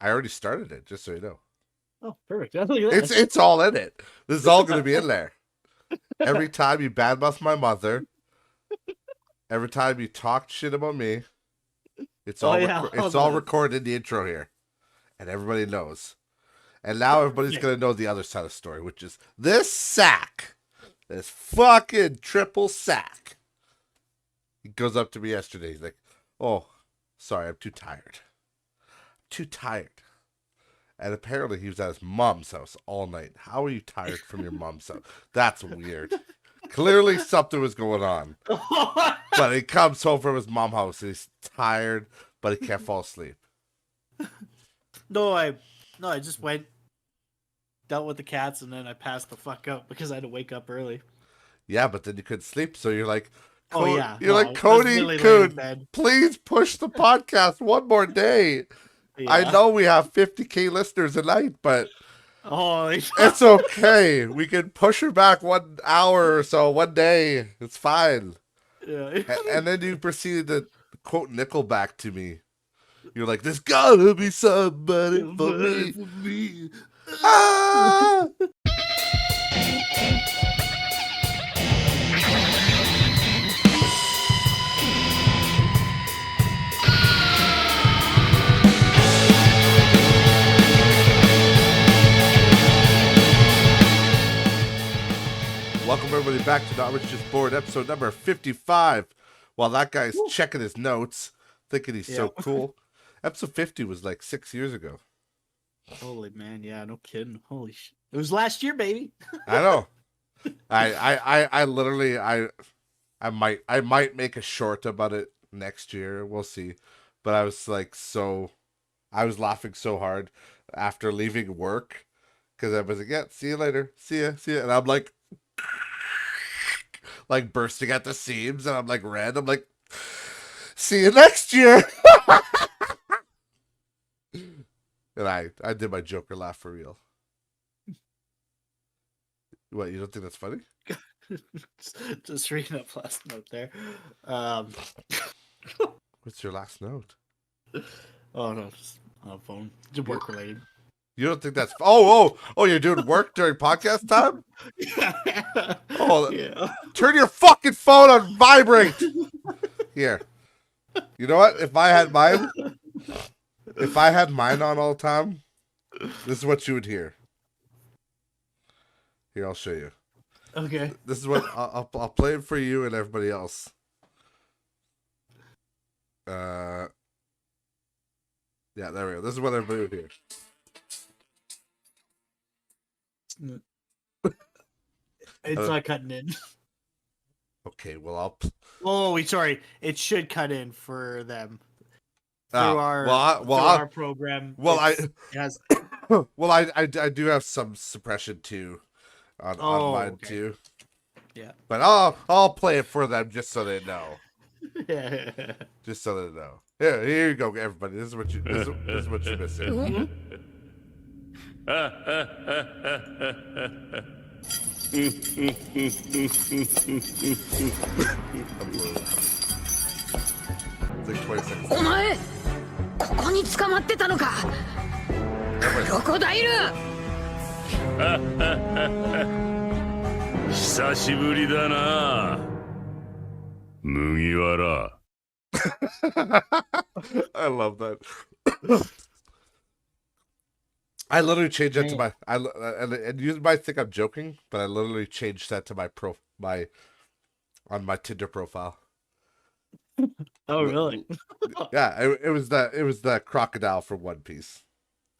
I already started it, just so you know. Oh, perfect. Look at that. It's all in it. This is all going to be in there. Every time you badmouth my mother, every time you talk shit about me, it's all it's all recorded in the intro here, and everybody knows. And now everybody's going to know the other side of the story, which is this sack, this fucking triple sack. He goes up to me yesterday. He's like, "Oh, sorry, I'm too tired. Too tired." And apparently he was at his mom's house all night. How are you tired from your mom's house? That's weird. Clearly something was going on. But he comes home from his mom's house and he's tired, but he can't fall asleep. No, I just went, dealt with the cats, and then I passed the fuck out because I had to wake up early. Yeah, but then you couldn't sleep, so you're like, like, Cody, please push the podcast one more day. Yeah. I know we have 50K listeners a night, but it's okay. We can push her back 1 hour or so one day. It's fine. Yeah. And then you proceeded to quote Nickelback to me. You're like, "There's gotta be somebody for me." Ah! Welcome everybody back to Not Rich Just Bored, episode number 55. While that guy's checking his notes, thinking he's so cool. Episode 50 was like 6 years ago. Holy man, yeah, no kidding. Holy shit. It was last year, baby. I know. I literally I might make a short about it next year. We'll see. But I was like I was laughing so hard after leaving work because I was like, "Yeah, see you later. See ya. And I'm like bursting at the seams, and I'm like red. I'm like, "See you next year." And I did my Joker laugh for real. What, you don't think that's funny? Just reading up last note there. What's your last note? Oh no, just on phone. Just work related. You don't think that's oh you're doing work during podcast time? Oh yeah. Turn your fucking phone on vibrate. Here. You know what? If I had mine on all the time, this is what you would hear. Here, I'll show you. Okay. This is what I'll play it for you and everybody else. Yeah, there we go. This is what everybody would hear. It's not cutting in. Okay, well sorry. It should cut in for them. Through our program. Well, I do have some suppression too on mine too. Yeah. But I'll play it for them just so they know. Yeah. Just so they know. Here you go, everybody. This is what you're missing. It's like 20 seconds. お前ここに捕まってたのかクロコダイル久しぶりだな麦わら I love that. I literally changed that to my and you might think I'm joking, but I literally changed that to on my Tinder profile. Oh really? Yeah, it was the crocodile from One Piece.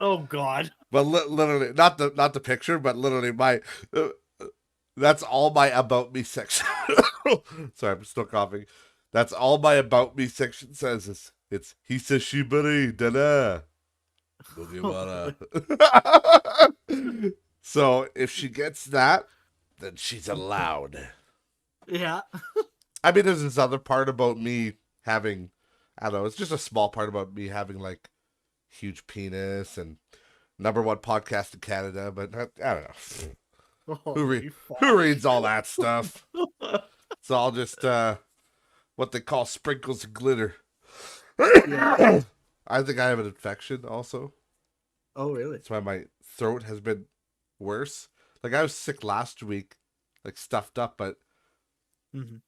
Oh God! But literally, not the picture, but literally that's all my about me section. Sorry, I'm still coughing. That's all my about me section says. It's Hisashiburi Dana. So if she gets that, then she's allowed. Yeah. I mean, there's this other part about me having, I don't know, it's just a small part about me having like huge penis and #1 podcast in Canada, but I don't know. Who reads all that stuff? It's all just what they call sprinkles of glitter. Yeah. I think I have an infection also. Oh, really? That's why my throat has been worse. Like I was sick last week, like stuffed up, but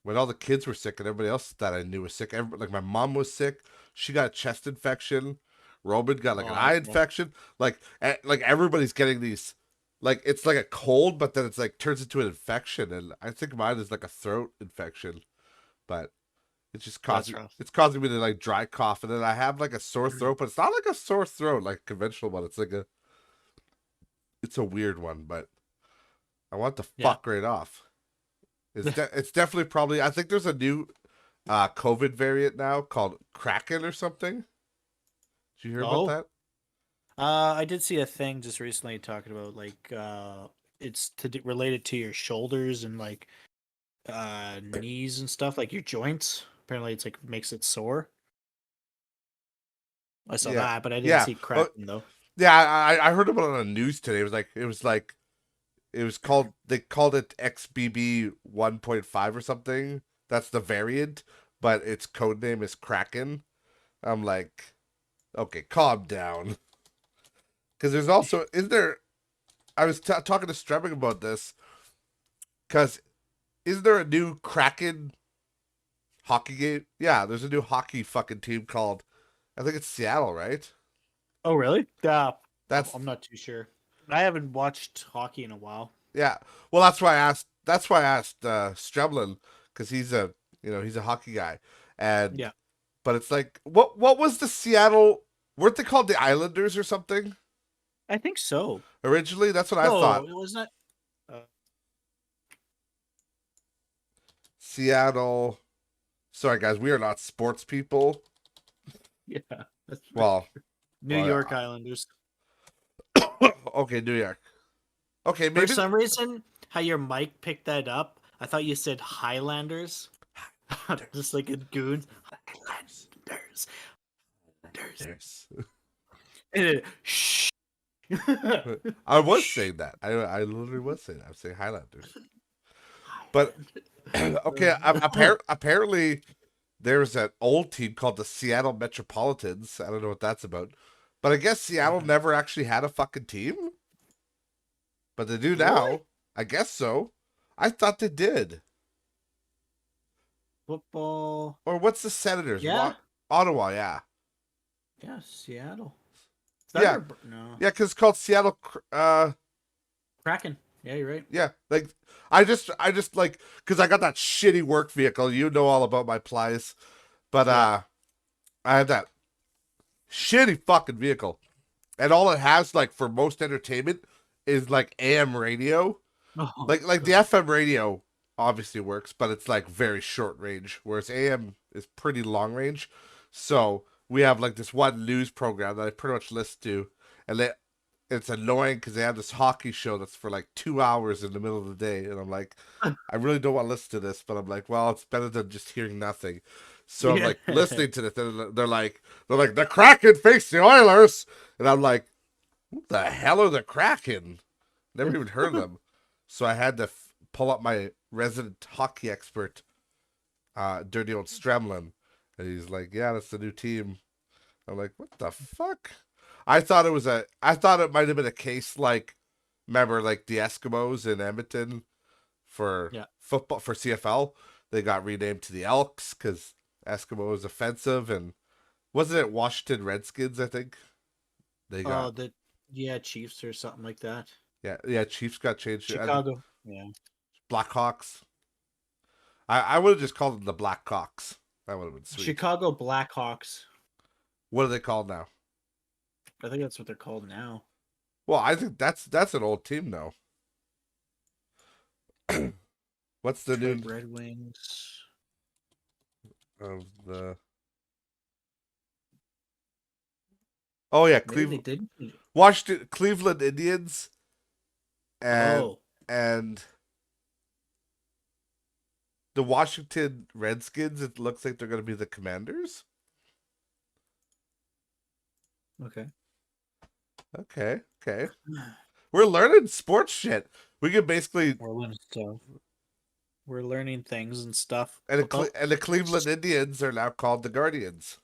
when all the kids were sick and everybody else that I knew was sick, like my mom was sick, she got a chest infection. Roman got like an eye infection. Like everybody's getting these, like it's like a cold, but then it's like turns into an infection, and I think mine is like a throat infection, but it's just causing me to like dry cough, and then I have like a sore throat, but it's not like a sore throat like a conventional one. It's like it's a weird one, but I want to fuck right off. It's definitely probably. I think there's a new COVID variant now called Kraken or something. Did you hear about that? I did see a thing just recently talking about like it's related to your shoulders and like knees and stuff, like your joints. Apparently, it's like makes it sore. I saw that, but I didn't see Kraken though. Yeah, I heard about it on the news today. It was called, they called it XBB 1.5 or something. That's the variant, but its code name is Kraken. I'm like, okay, calm down. Because there's also, I was talking to Stremming about this, because is there a new Kraken hockey game? Yeah, there's a new hockey fucking team called, I think it's Seattle, right? Oh, really? Yeah. That's, I'm not too sure. I haven't watched hockey in a while. Yeah, well, that's why I asked. That's why I asked Stremlin, because he's a hockey guy, and but it's like, what was the Seattle? Weren't they called the Islanders or something? I think so. Originally, that's what I thought. It was not. Seattle. Sorry, guys, we are not sports people. Yeah. That's well, New York Islanders. Okay, New York. Okay, maybe for some reason, how your mic picked that up, I thought you said Highlanders. Just like a goon. Highlanders. Shh. I was saying that. I literally was saying that. I'm saying Highlanders. But okay, apparently there's an old team called the Seattle Metropolitans. I don't know what that's about. But I guess Seattle never actually had a fucking team. But they do now. Really? I guess so. I thought they did. Football. Or what's the Senators? Yeah. Ottawa, yeah. Yeah, Seattle. Yeah. No. Yeah, because it's called Seattle Kraken. Yeah, you're right. Yeah, like I just like, because I got that shitty work vehicle. You know all about my plies. But I had that shitty fucking vehicle. And all it has, like, for most entertainment is like AM radio. Like the FM radio obviously works, but it's like very short range, whereas AM is pretty long range. So we have like this one news program that I pretty much listen to, and it's annoying because they have this hockey show that's for like 2 hours in the middle of the day, and I'm like, I really don't want to listen to this, but I'm like, well, it's better than just hearing nothing. So I'm like listening to this, and they're like the Kraken face the Oilers, and I'm like, who the hell are the Kraken? Never even heard of them. So I had to pull up my resident hockey expert, dirty old Stremlin, and he's like, yeah, that's the new team. I'm like, what the fuck? I thought it might have been a case like, remember, like the Eskimos in Edmonton for football, for CFL, they got renamed to the Elks because Eskimo is offensive, and wasn't it Washington Redskins, I think? They got Chiefs or something like that. Yeah, Chiefs got changed. Chicago. Blackhawks. I would have just called them the Blackhawks. That would have been sweet. Chicago Blackhawks. What are they called now? I think that's what they're called now. Well, I think that's an old team now. What's the new Red Wings of the? Oh yeah, Cleveland. Washington, Cleveland Indians, and the Washington Redskins. It looks like they're going to be the Commanders. Okay. We're learning sports shit. We can basically we're learning things and stuff. And the Cleveland Indians are now called the Guardians.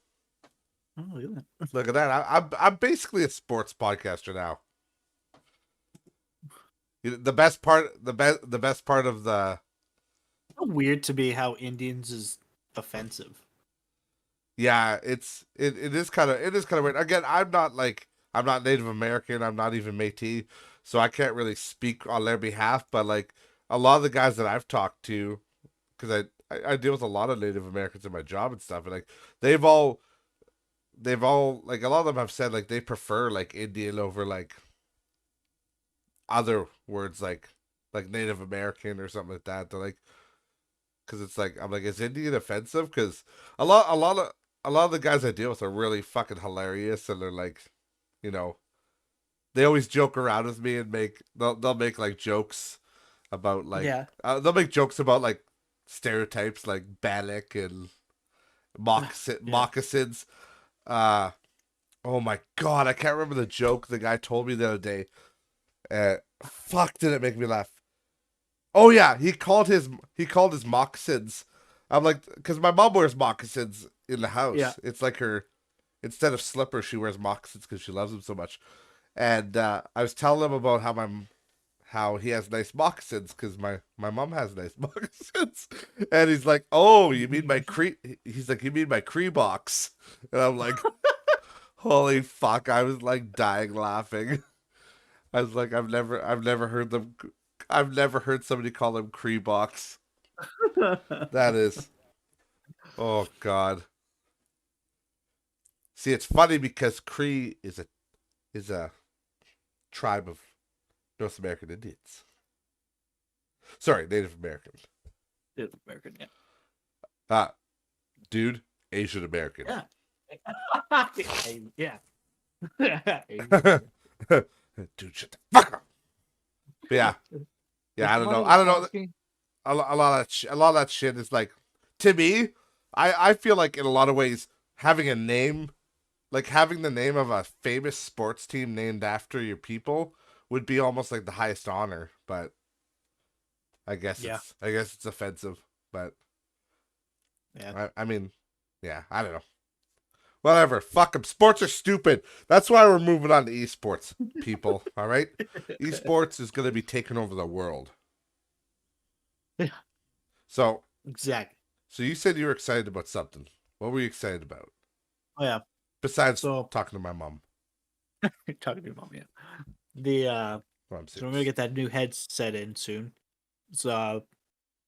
Oh, look at that. Look at that. I'm basically a sports podcaster now. The best part of the So weird to me how Indians is offensive. yeah, it is kind of weird. Again, I'm not Native American. I'm not even Métis, so I can't really speak on their behalf. But like a lot of the guys that I've talked to, because I deal with a lot of Native Americans in my job and stuff, and like they've all like a lot of them have said like they prefer like Indian over like other words like Native American or something like that. They're like, because it's like I'm like, is Indian offensive? Because a lot of the guys I deal with are really fucking hilarious, and they're like, you know, they always joke around with me and they'll make like jokes about like they'll make jokes about like stereotypes like Bannock and moccasins. Oh my god, I can't remember the joke the guy told me the other day. Fuck, did it make me laugh? Oh yeah, he called his moccasins. I'm like, because my mom wears moccasins in the house. Yeah. It's like her, instead of slippers, she wears moccasins because she loves them so much. And I was telling him about how he has nice moccasins because my mom has nice moccasins. And he's like, oh, you mean my He's like, you mean my box? And I'm like, holy fuck! I was like dying laughing. I was like, I've never heard somebody call them box. That is, oh god. See, it's funny because Cree is a tribe of North American Indians. Sorry, Native American. Native American, yeah. Dude, Asian American. Yeah. Yeah. Dude, shut the fuck up. But yeah. Yeah, I don't know. A lot of that shit is like, to me, I feel like in a lot of ways having a name, like having the name of a famous sports team named after your people would be almost like the highest honor, but I guess it's offensive, but yeah. I mean, yeah, I don't know. Whatever. Fuck them. Sports are stupid. That's why we're moving on to esports, people. All right? Esports is going to be taking over the world. Yeah. So, exactly. So you said you were excited about something. What were you excited about? Oh, yeah. Besides talking to my mom. Talking to your mom, yeah. So I'm going to get that new headset in soon. So,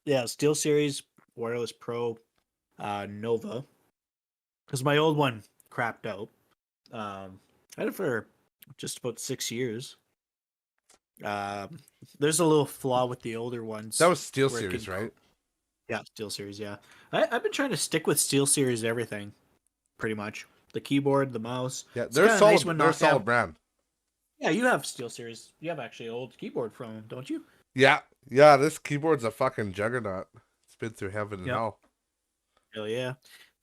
yeah, SteelSeries Wireless Pro Nova. Because my old one crapped out. I had it for just about 6 years. There's a little flaw with the older ones. That was SteelSeries, right? Yeah, SteelSeries, yeah. I've been trying to stick with SteelSeries everything, pretty much. The keyboard, the mouse. Yeah, they're solid. Nice they're a solid brand. Yeah, you have SteelSeries. You have actually an old keyboard from them, don't you? Yeah. Yeah, this keyboard's a fucking juggernaut. It's been through heaven and hell. Hell yeah.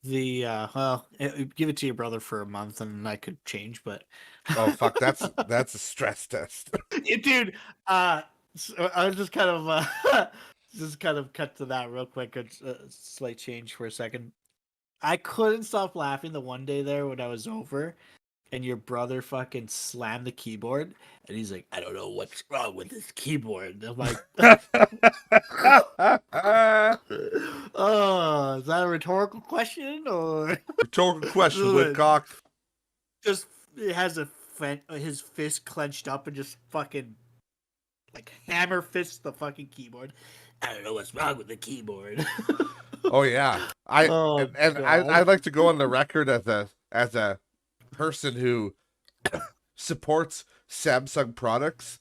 Give it to your brother for a month and I could change, but oh fuck, that's a stress test. Dude, so I was just kind of cut to that real quick. A slight change for a second. I couldn't stop laughing the one day there when I was over and your brother fucking slammed the keyboard and he's like, I don't know what's wrong with this keyboard. I'm like, oh, is that a rhetorical question or rhetorical question, Woodcock? Just it has his fist clenched up and just fucking like hammer fists the fucking keyboard. I don't know what's wrong with the keyboard. Oh yeah, I'd like to go on the record as a person who supports Samsung products.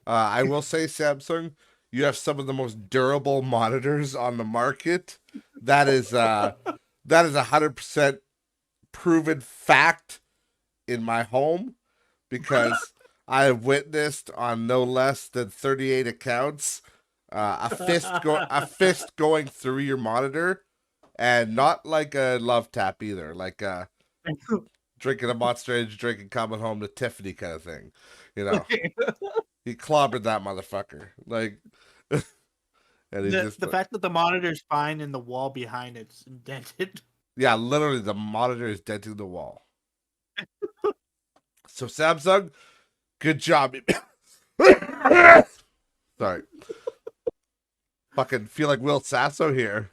I will say, Samsung, you have some of the most durable monitors on the market. That is 100% proven fact in my home because I have witnessed on no less than 38 accounts a fist going through your monitor, and not like a love tap either, like drinking a Monster Energy drink and coming home to Tiffany kind of thing, you know. He clobbered that motherfucker, like. And the fact that the monitor's fine and the wall behind it's indented. Yeah, literally the monitor is denting the wall. So Samsung, good job. Sorry. Fucking feel like Will Sasso here.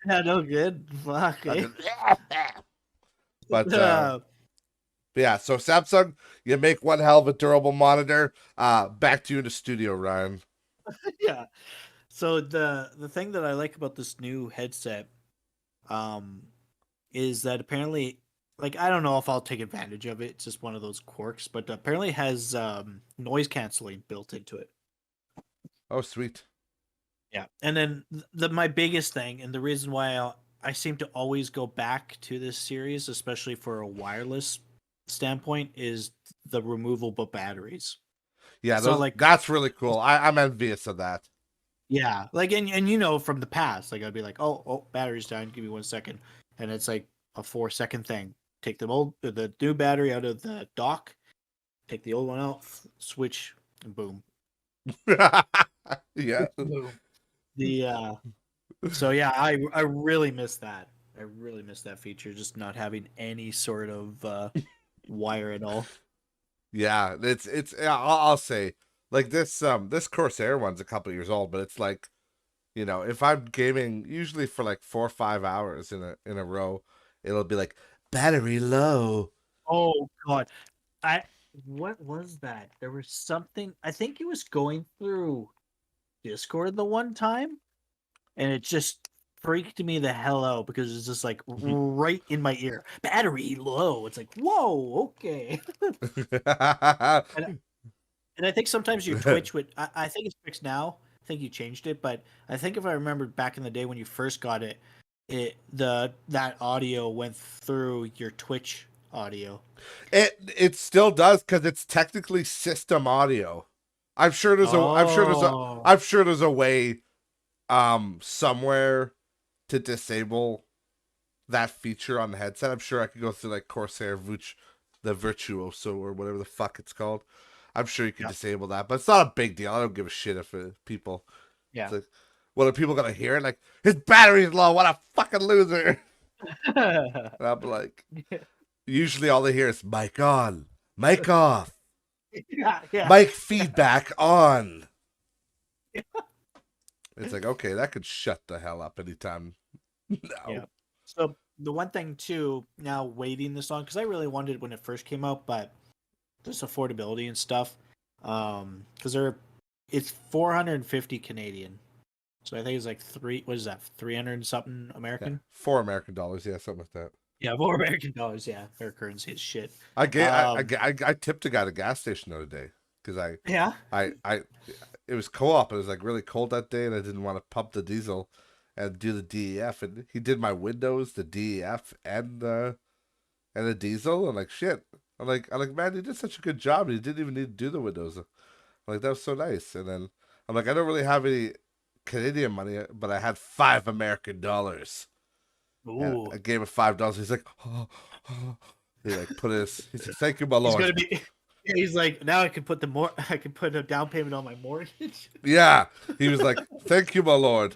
Yeah, no good. Fuck. Eh? But yeah, so Samsung, you make one hell of a durable monitor. Back to you in the studio, Ryan. Yeah. So the thing that I like about this new headset, is that apparently, like, I don't know if I'll take advantage of it. It's just one of those quirks, but apparently it has noise canceling built into it. Oh, sweet. Yeah, and then my biggest thing, and the reason why I seem to always go back to this series, especially for a wireless standpoint, is the removable batteries. Yeah, So like, that's really cool. I'm envious of that. yeah, like, and you know, from the past, like, I'd be like, oh, battery's down. Give me 1 second, and it's like a 4 second thing. Take the new battery out of the dock, take the old one out, switch, and boom. Yeah. Boom. The so yeah, I really miss that. I really miss that feature, just not having any sort of wire at all. Yeah, I'll say like this Corsair one's a couple years old, but it's like, you know, if I'm gaming usually for like 4 or 5 hours in a row, it'll be like battery low. Oh god. What was that? There was something, I think it was going through Discord the one time, and it just freaked me the hell out because it's just like right in my ear. Battery low. It's like, whoa, okay. And I think sometimes your Twitch would. I think it's fixed now. I think you changed it, but I think if I remember back in the day when you first got it, that audio went through your Twitch audio. It still does because it's technically system audio. I'm sure there's a way somewhere to disable that feature on the headset. I'm sure I could go through like Corsair the Virtuoso or whatever the fuck it's called. I'm sure you can disable that, but it's not a big deal. I don't give a shit if people. Yeah. It's like, what are people gonna hear? Like, his battery's low. What a fucking loser! And I'm like, usually all they hear is mic on, mic off, mic feedback on. It's like, okay, that could shut the hell up anytime. No. Yeah. So the one thing too, now waiting this long, because I really wanted it when it first came out, but just affordability and stuff. Because it's 450 Canadian. So I think it's like what is that, 300 something American? Yeah, $4 American, yeah, something like that. Yeah, $4 American, yeah. Their currency is shit. I tipped a guy at a gas station the other day because it was co-op. It was like really cold that day, and I didn't want to pump the diesel and do the DEF, and he did my windows, the DEF, and the diesel. And like, shit, I'm like, man, you did such a good job. You didn't even need to do the windows. I'm like, that was so nice. And then I'm like, I don't really have any Canadian money, but I had $5 American. Ooh. I gave him $5. He's like, oh. He like put his. He's like, thank you, my lord. He's like, now I can put a down payment on my mortgage. Yeah, he was like, thank you, my lord.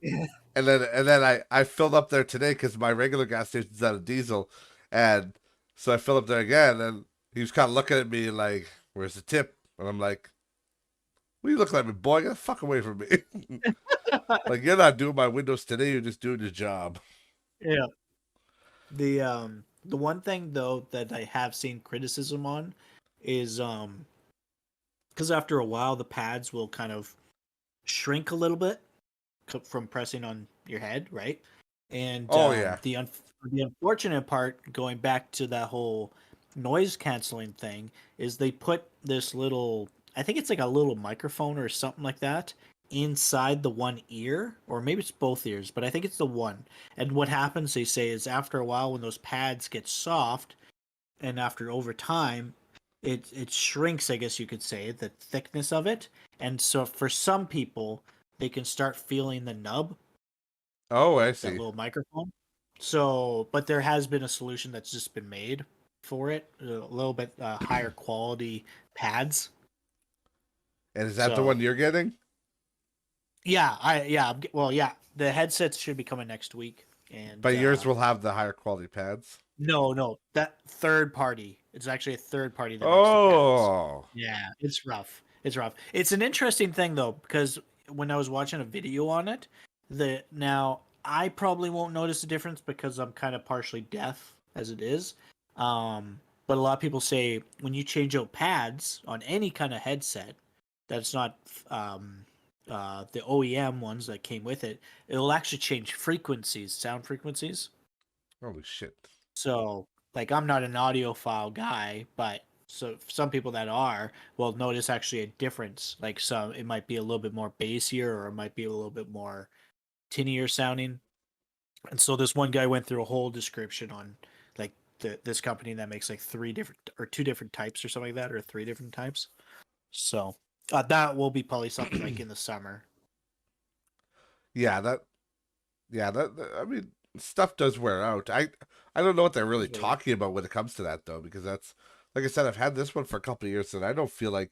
Yeah. And then I filled up there today because my regular gas station's out of diesel, and so I filled up there again, and he was kind of looking at me like, where's the tip? And I'm like, what are you looking at me, boy? Get the fuck away from me. Like, you're not doing my windows today, you're just doing your job. Yeah. The one thing though that I have seen criticism on is because after a while the pads will kind of shrink a little bit from pressing on your head, right? And the unfortunate part, going back to that whole noise canceling thing, is they put this little, I think it's like a little microphone or something like that, inside the one ear, or maybe it's both ears, but I think it's the one. And what happens, they say, is after a while when those pads get soft, and after over time, it shrinks, I guess you could say, the thickness of it. And so for some people, they can start feeling the nub. Oh, I see. That little microphone. So, but there has been a solution that's just been made for it, a little bit higher quality pads. And is that the one you're getting? Yeah, the headsets should be coming next week, and but yours will have the higher quality pads. No, that third party It's actually a third party that makes the pads. Oh. Yeah, it's rough. It's rough. It's an interesting thing though, because when I was watching a video on it, now I probably won't notice the difference because I'm kind of partially deaf as it is. But a lot of people say when you change out pads on any kind of headset that's not the OEM ones that came with it, it'll actually change frequencies, sound frequencies. Holy shit. So, like, I'm not an audiophile guy, but so some people that are will notice actually a difference. Like, some it might be a little bit more bassier, or it might be a little bit more tinnier sounding. And so this one guy went through a whole description on like this company that makes like two different types or something like that, or three different types. So that will be probably something like in the summer. Yeah, that I mean, stuff does wear out. I don't know what they're really talking about when it comes to that though, because that's like I said, I've had this one for a couple of years and I don't feel like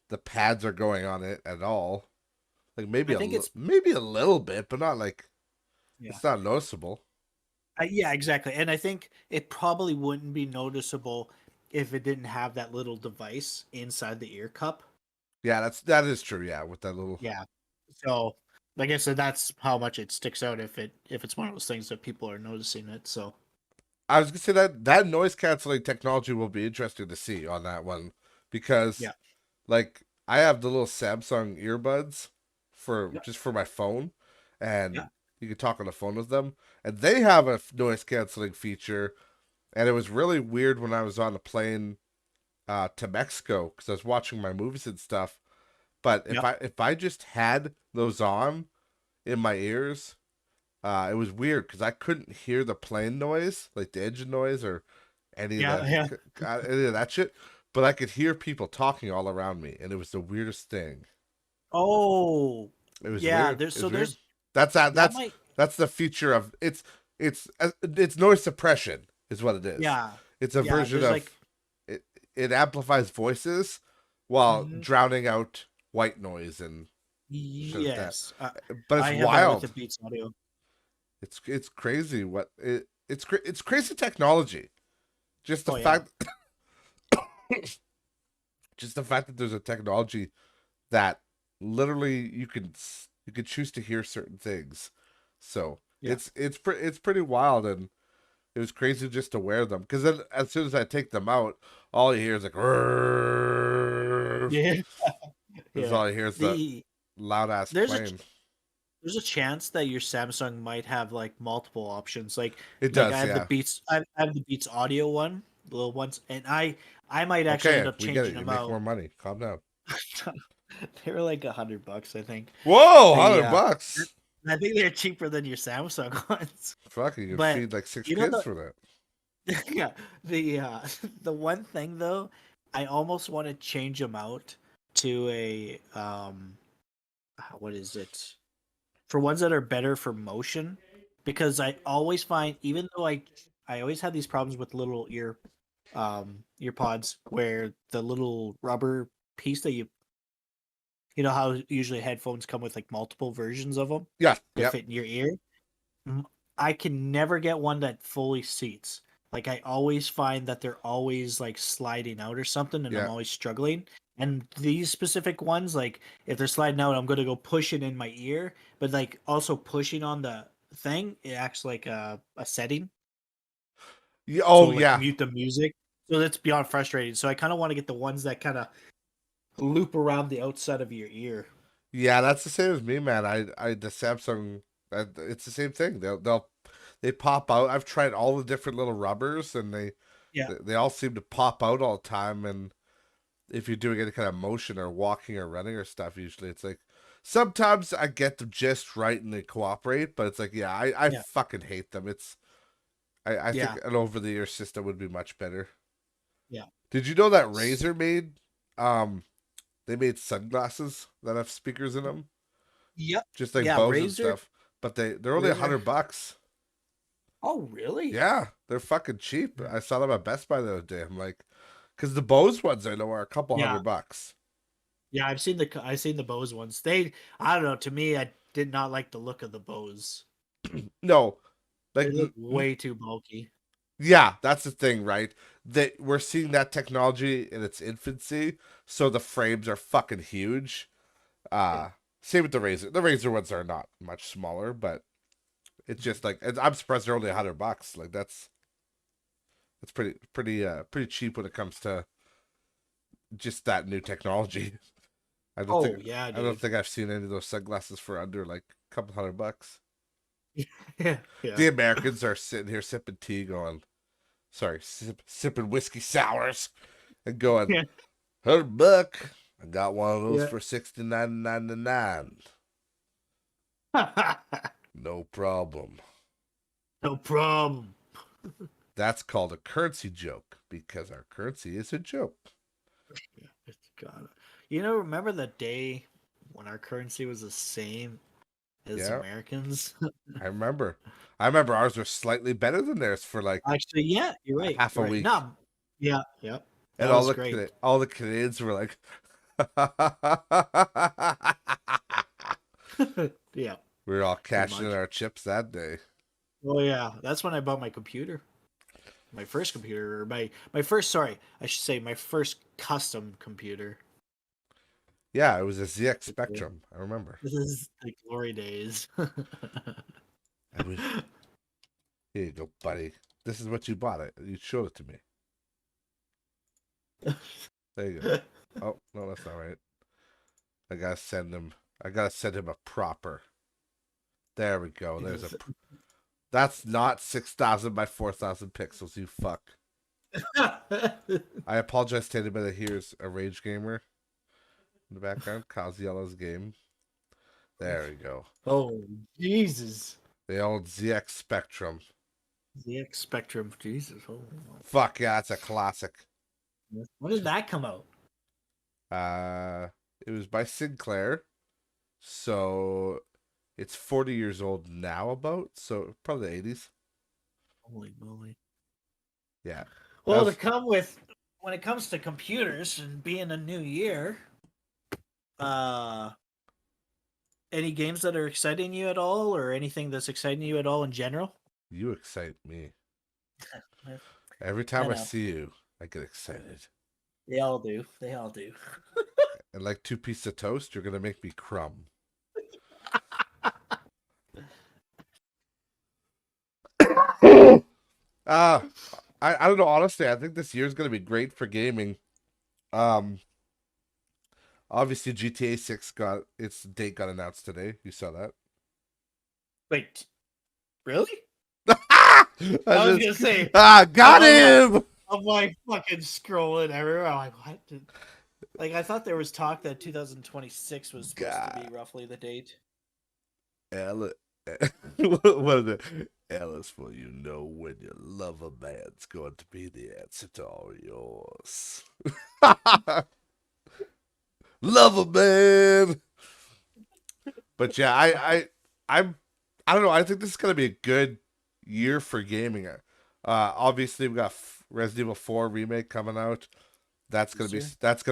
the pads are going on it at all. Like maybe maybe a little bit, but not like it's not noticeable. Yeah, exactly. And I think it probably wouldn't be noticeable if it didn't have that little device inside the ear cup. Yeah, that is true. Yeah, with that little. Yeah. So, like I said, that's how much it sticks out if it's one of those things that people are noticing it. So, I was gonna say that noise canceling technology will be interesting to see on that one because, like, I have the little Samsung earbuds just for my phone, and you can talk on the phone with them, and they have a noise canceling feature, and it was really weird when I was on a plane to Mexico because I was watching my movies and stuff. But if I just had those on in my ears, it was weird because I couldn't hear the plane noise, like the engine noise or any of that shit. But I could hear people talking all around me, and it was the weirdest thing. Oh, it was weird. There's That's the feature of it's noise suppression is what it is. Yeah, it's a version of it amplifies voices while drowning out white noise and yes, but it's wild. With the Beats Audio. It's crazy what it's crazy technology. Just the fact just the fact that there's a technology that literally you could choose to hear certain things. So it's pretty wild, and it was crazy just to wear them because then as soon as I take them out, all you hear is like that's all I hear is the loud ass plane. There's a chance that your Samsung might have like multiple options. Like it does. I have the Beats. I have the Beats Audio one, the little ones, and I might actually end up changing them out. Make more money. Calm down. They were like $100, I think. Whoa, $100. I think they're cheaper than your Samsung ones. Fuck, you can feed like 6 kids for that. Yeah, the one thing though, I almost want to change them out to a what is it? For ones that are better for motion, because I always find, even though I always have these problems with little ear pods where the little rubber piece that you know how usually headphones come with like multiple versions of them to fit in your ear. I can never get one that fully seats. Like I always find that they're always like sliding out or something, and I'm always struggling. And these specific ones, like if they're sliding out, I'm gonna go push it in my ear, but like also pushing on the thing, it acts like a setting. Yeah. Mute the music. So that's beyond frustrating. So I kind of want to get the ones that kind of loop around the outside of your ear. Yeah, that's the same as me, man. The Samsung, it's the same thing. They pop out. I've tried all the different little rubbers, and they all seem to pop out all the time. And if you're doing any kind of motion or walking or running or stuff, usually it's like sometimes I get them just right and they cooperate, but it's like I fucking hate them. I think an over the ear system would be much better. Yeah. Did you know that Razer made they made sunglasses that have speakers in them? Yep. Just like Bose and stuff. But they're only $100. Oh, really? Yeah, they're fucking cheap. I saw them at Best Buy the other day. I'm like, because the Bose ones I know are a couple $100. Yeah, I've seen the Bose ones. I don't know. To me, I did not like the look of the Bose. No, like they look way too bulky. Yeah, that's the thing, right? That we're seeing that technology in its infancy, so the frames are fucking huge. Yeah. Same with the Razor. The Razor ones are not much smaller, but it's just like I'm surprised they're only $100. Like that's pretty cheap when it comes to just that new technology. I don't think Oh yeah, I don't dude. think I've seen any of those sunglasses for under like a couple $100. Yeah, yeah. The Americans are sitting here sipping tea, going, sorry, sipping whiskey sours, and going, Yeah. $100. I got one of those Yeah. for $69.99. No problem. No problem. That's called a currency joke because our currency is a joke. Yeah, it's got it. Remember the day when our currency was the same as Yeah, Americans? I remember. I remember ours was slightly better than theirs for like Actually, yeah, you're right. half a You're right. week. No, yeah, yeah. And That was great. all the Canadians were like, Yeah, we were all pretty cashing in much. our chips that day. Oh yeah, that's when I bought my computer. My first computer, or my first. Sorry, I should say my first custom computer. Yeah, it was a ZX Yeah. Spectrum. I remember. This is the glory days. I was, here you go, buddy. This is what you bought it. You showed it to me. There you go. Oh no, that's not right. I gotta send him a proper. There we go. That's not 6,000 by 4,000 pixels, you fuck. I apologize to anybody that hears a Rage Gamer in the background. Kyle's Yellow's game. There we go. Oh Jesus! The old ZX Spectrum. ZX Spectrum, Jesus! Oh, Fuck yeah, it's a classic. when did that come out? It was by Sinclair, so it's 40 years old now, about, so probably the 80s. Holy moly! Yeah. Well, was... when it comes to computers and being a new year, any games that are exciting you at all, or anything that's exciting you at all in general? You excite me. Every time I see you, I get excited. They all do. They all do. And like 2 pieces of toast, you're gonna make me crumb. I don't know. Honestly, I think this year's gonna be great for gaming. Obviously GTA 6 got its date got announced today. You saw that? Wait, really? I was gonna say. Got him. I'm like fucking scrolling everywhere. I'm like, what? Like, I thought there was talk that 2026 was supposed to be roughly the date. What is it? Alice, well, you know when you love a man's going to be the answer to all yours. Love a man. But yeah, I don't know. I think this is gonna be a good year for gaming. Obviously we got Resident Evil 4 remake coming out. That's gonna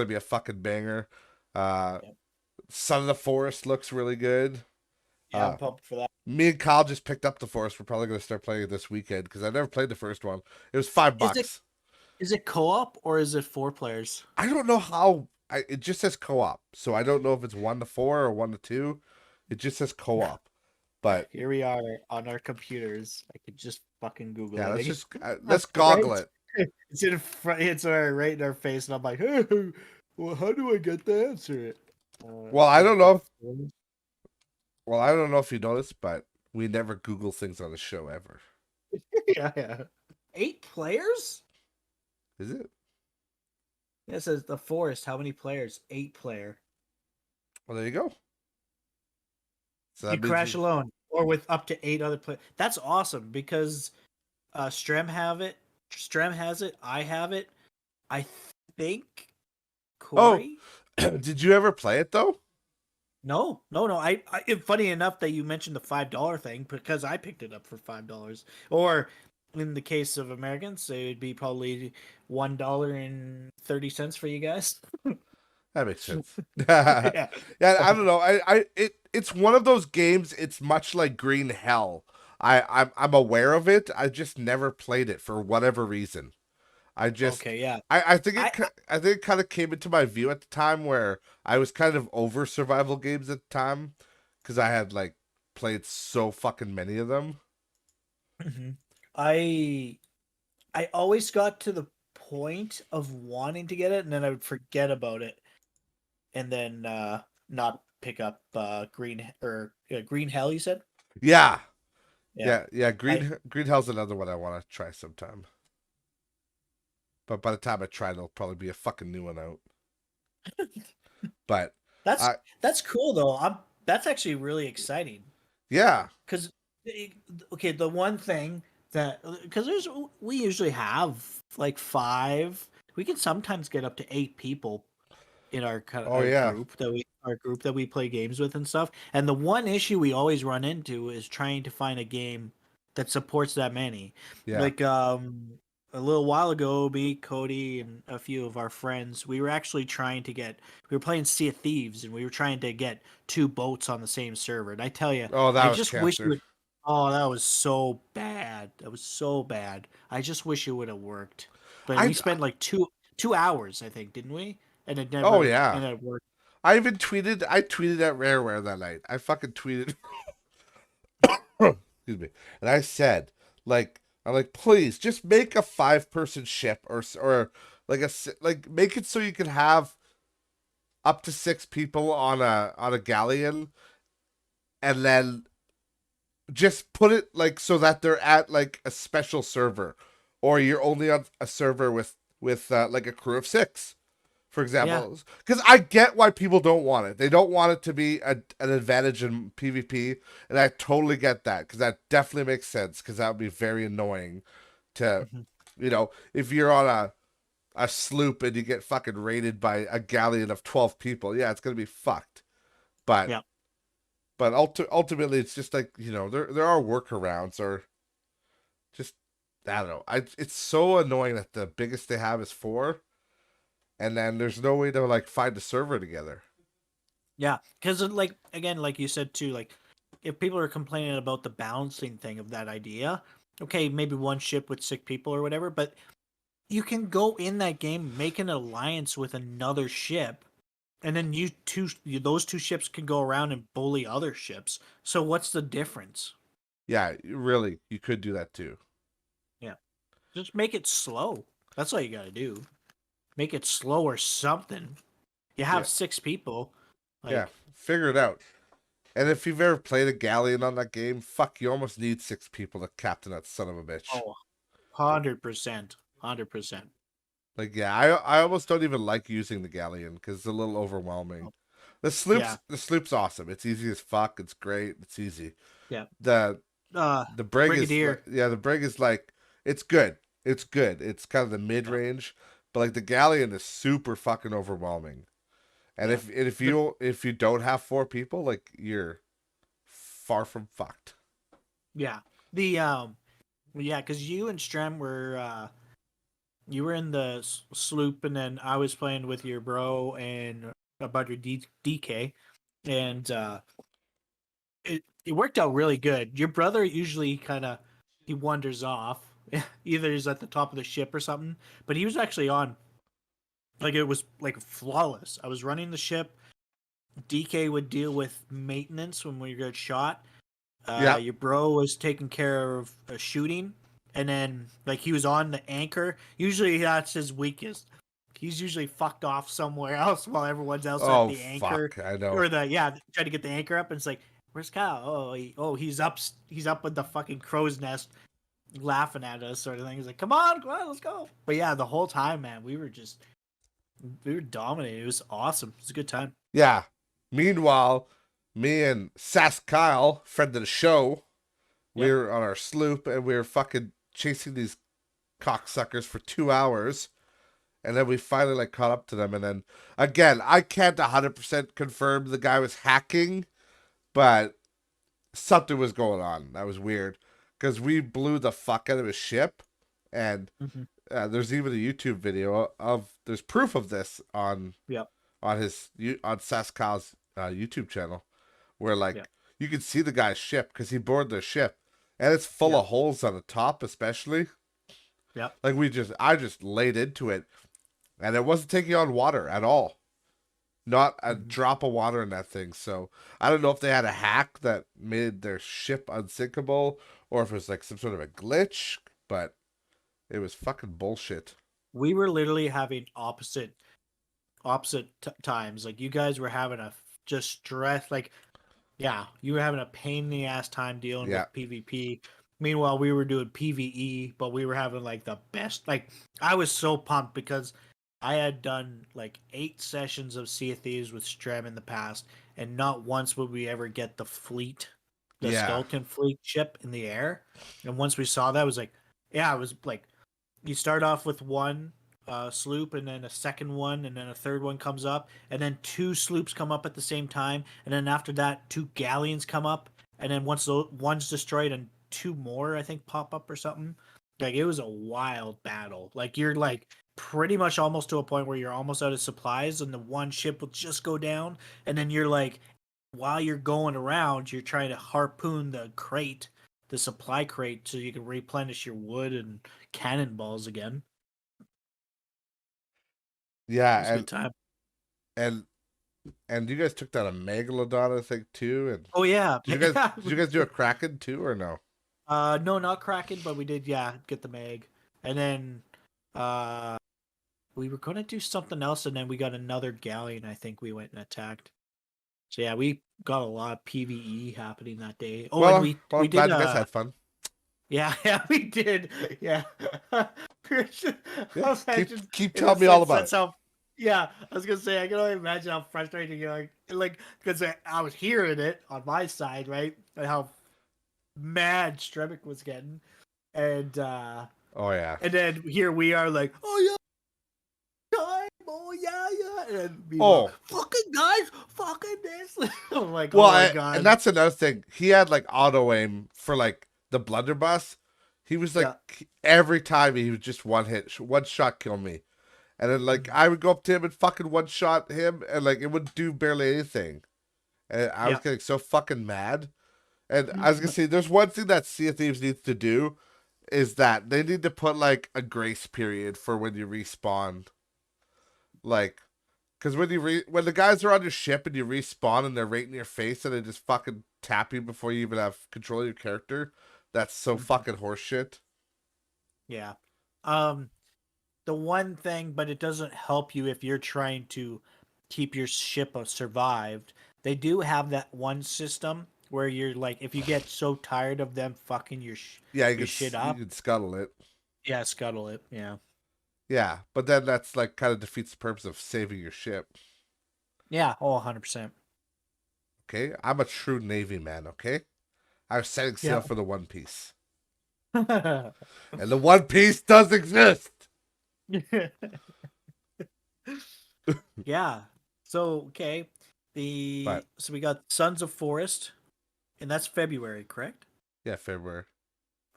be a fucking banger. Son of the Forest looks really good. Yeah, I'm pumped for that. Me and Kyle just picked up the Forest. We're probably gonna start playing it this weekend because I never played the first one. It was $5. Is it co-op or is it 4 players? I don't know how. It just says co-op, so I don't know if it's 1 to 4 or 1 to 2. It just says co-op. But here we are on our computers. I could just fucking Google it. Yeah, let's goggle it. It's in front. It's right in our face, and I'm like, hey, well, how do I get the answer? Well, I don't know. I don't know if you noticed, but we never Google things on the show ever. Yeah. 8 players? Is it? Yeah, it says the Forest. How many players? 8 player. Well, there you go. So you crash alone or with up to 8 other players. That's awesome because Strem has it. I have it. I think Corey. Oh, did you ever play it though? No. I funny enough that you mentioned the $5 thing because I picked it up for $5. Or in the case of Americans, it would be probably $1.30 for you guys. That makes sense. Yeah, I don't know. It's one of those games. It's much like Green Hell. I'm aware of it. I just never played it for whatever reason. Okay, yeah. I think it kind of came into my view at the time where I was kind of over survival games at the time because I had like played so fucking many of them. Mhm. I always got to the point of wanting to get it, and then I would forget about it, and then not pick up Green Hell. You said, Yeah, yeah. I Green Hell's another one I want to try sometime. But by the time I try, there'll probably be a fucking new one out. But that's I that's cool though. That's actually really exciting yeah because okay, the one thing that because we usually have like 5. We can sometimes get up to 8 people in oh yeah our group that we play games with and stuff. And the one issue we always run into is trying to find a game that supports that many. yeah Like a little while ago, me, Cody, and a few of our friends, we were playing Sea of Thieves, and we were trying to get 2 boats on the same server. And I tell you, oh that I was just wish it cancer. would. Oh, that was so bad. That was so bad. I just wish it would have worked. But I we spent like 2 hours, I think, didn't we? And oh yeah. it worked. I tweeted at Rareware that night. I fucking tweeted excuse me. And I said, I'm like, please just make a 5-person ship or like make it so you can have up to 6 people on a galleon, and then just put it like so that they're at like a special server, or you're only on a server with like a crew of 6. For Yeah. example, because I get why people don't want it. They don't want it to be an advantage in PvP, and I totally get that because that definitely makes sense. Because that would be very annoying to, Mhm. if you're on a sloop and you get fucking raided by a galleon of 12 people. Yeah, it's gonna be fucked. But Yeah. ultimately, it's just like there are workarounds or just I don't know. It's so annoying that the biggest they have is 4 and then there's no way to like find a server together. Yeah. Because like again, like you said too, like if people are complaining about the balancing thing of that idea, okay, maybe one ship with 6 people or whatever, but you can go in that game, make an alliance with another ship, and then those 2 ships can go around and bully other ships. So what's the difference? Yeah, really, you could do that too. Yeah. Just make it slow. That's all you got to do. Make it slow or something. You Yeah, have 6 people. yeah, Like, figure it out. And if you've ever played a galleon on that game, fuck, you almost need 6 people to captain that son of a bitch. oh, 100%. 100%. Like, yeah, I almost don't even like using the galleon because it's a little overwhelming. Yeah. The sloop's awesome. It's easy as fuck. It's great. It's easy. Yeah. The the brig is Brigadier. yeah, the brig is like it's good. It's good. It's kind of the mid Yeah. range, but like the galleon is super fucking overwhelming. And Yeah. if you don't have 4 people, like you're far from fucked. Yeah. The yeah, because you and Strem were you were in the sloop, and then I was playing with your bro and about your DK, and it worked out really good. Your brother usually kind of he wanders off, either he's at the top of the ship or something, but he was actually on. Like it was like flawless. I was running the ship. DK would deal with maintenance when we got shot. Yeah. Your bro was taking care of shooting, and then like he was on the anchor. Usually that's his weakest. He's usually fucked off somewhere else while everyone's else at Oh the anchor fuck, I know. or trying to get the anchor up. And it's like, where's Kyle? He's up. He's up with the fucking crow's nest, laughing at us, sort of thing. He's like, come on, let's go. But yeah, the whole time, man, we were dominating. It was awesome. It was a good time. Yeah. Meanwhile, me and Sass Kyle, friend of the show, we Yep. were on our sloop and we were fucking chasing these cocksuckers for 2 hours. And then we finally like caught up to them. And then again, I can't 100% confirm the guy was hacking, but something was going on. That was weird because we blew the fuck out of his ship. And Mm-hmm. there's even a YouTube video there's proof of this Yep. on Saskal's YouTube channel, where like Yep. you can see the guy's ship because he boarded their ship, and it's full Yep. of holes on the top, especially. Yep. Like I just laid into it, and it wasn't taking on water at all. Not a drop of water in that thing. So I don't know if they had a hack that made their ship unsinkable, or if it was like some sort of a glitch, but it was fucking bullshit. We were literally having opposite times. Like you guys were having a just stress. Like, yeah, you were having a pain in the ass time dealing Yeah. with PvP. Meanwhile, we were doing PvE, but we were having like the best. Like, I was so pumped because I had done like 8 sessions of Sea of Thieves with Strem in the past, and not once would we ever get the fleet, the Yeah. Skeleton Fleet ship in the air. And once we saw that, it was like, yeah, it was like you start off with one sloop, and then a second one, and then a third one comes up, and then 2 sloops come up at the same time, and then after that 2 galleons come up, and then once one's destroyed, and 2 more I think pop up or something. Like it was a wild battle. Like you're like pretty much almost to a point where you're almost out of supplies, and the one ship will just go down, and then you're like, while you're going around, you're trying to harpoon the supply crate, so you can replenish your wood and cannonballs again. Yeah, It was a good time. and you guys took down a megalodon, I think, too. And Oh yeah. did you guys do a kraken too, or no? No, not Kraken, but we did, yeah, get the mag. And then we were gonna do something else, and then we got another galleon, I think we went and attacked. So yeah, we got a lot of PvE happening that day. Oh, well, and we I'm did glad you guys had fun. yeah, we did. Yeah. Yeah, keep telling me all about it. That's how. Yeah, I was gonna say I can only imagine how frustrating you're like because I was hearing it on my side, right, and how mad Stremick was getting, and oh yeah, and then here we are like, oh yeah, time, oh yeah, and fucking guys, fucking this. I'm like, well, oh my god, and that's another thing. He had like auto aim for like the blunderbuss. He was like every time he was just one shot kill me. And then, like, I would go up to him and fucking one-shot him, and, like, it wouldn't do barely anything. And I was getting so fucking mad. And I was going to say, there's one thing that Sea of Thieves needs to do, is that they need to put, like, a grace period for when you respawn. Like, because when when the guys are on your ship and you respawn and they're right in your face and they just fucking tap you before you even have control of your character, that's so fucking horseshit. Yeah. The one thing, but it doesn't help you if you're trying to keep your ship survived. They do have that one system where you're like, if you get so tired of them fucking your shit up, you can scuttle it. Yeah, scuttle it. Yeah. Yeah, but then that's like kind of defeats the purpose of saving your ship. Yeah, 100%. Okay, I'm a true Navy man. Okay, I was setting sail for the One Piece, and the One Piece does exist. Yeah. So okay, so we got Sons of Forest, and that's February, correct? Yeah, February.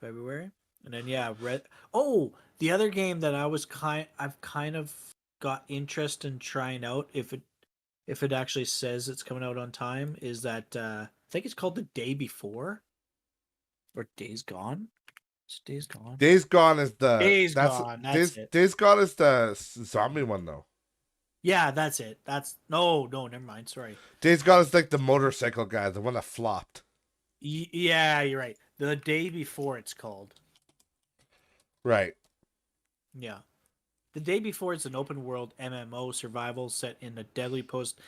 And then Red. Oh, the other game that I've kind of got interest in trying out, if it actually says it's coming out on time, is that I think it's called The Day Before or Days Gone. It's Days Gone. Days Gone is the Gone. That's it. Days Gone is the zombie one though. Yeah, that's it. No, never mind. Sorry. Days Gone is like the motorcycle guy, the one that flopped. Yeah, you're right. The Day Before it's called. Right. Yeah. The Day Before is an open world MMO survival set in a deadly post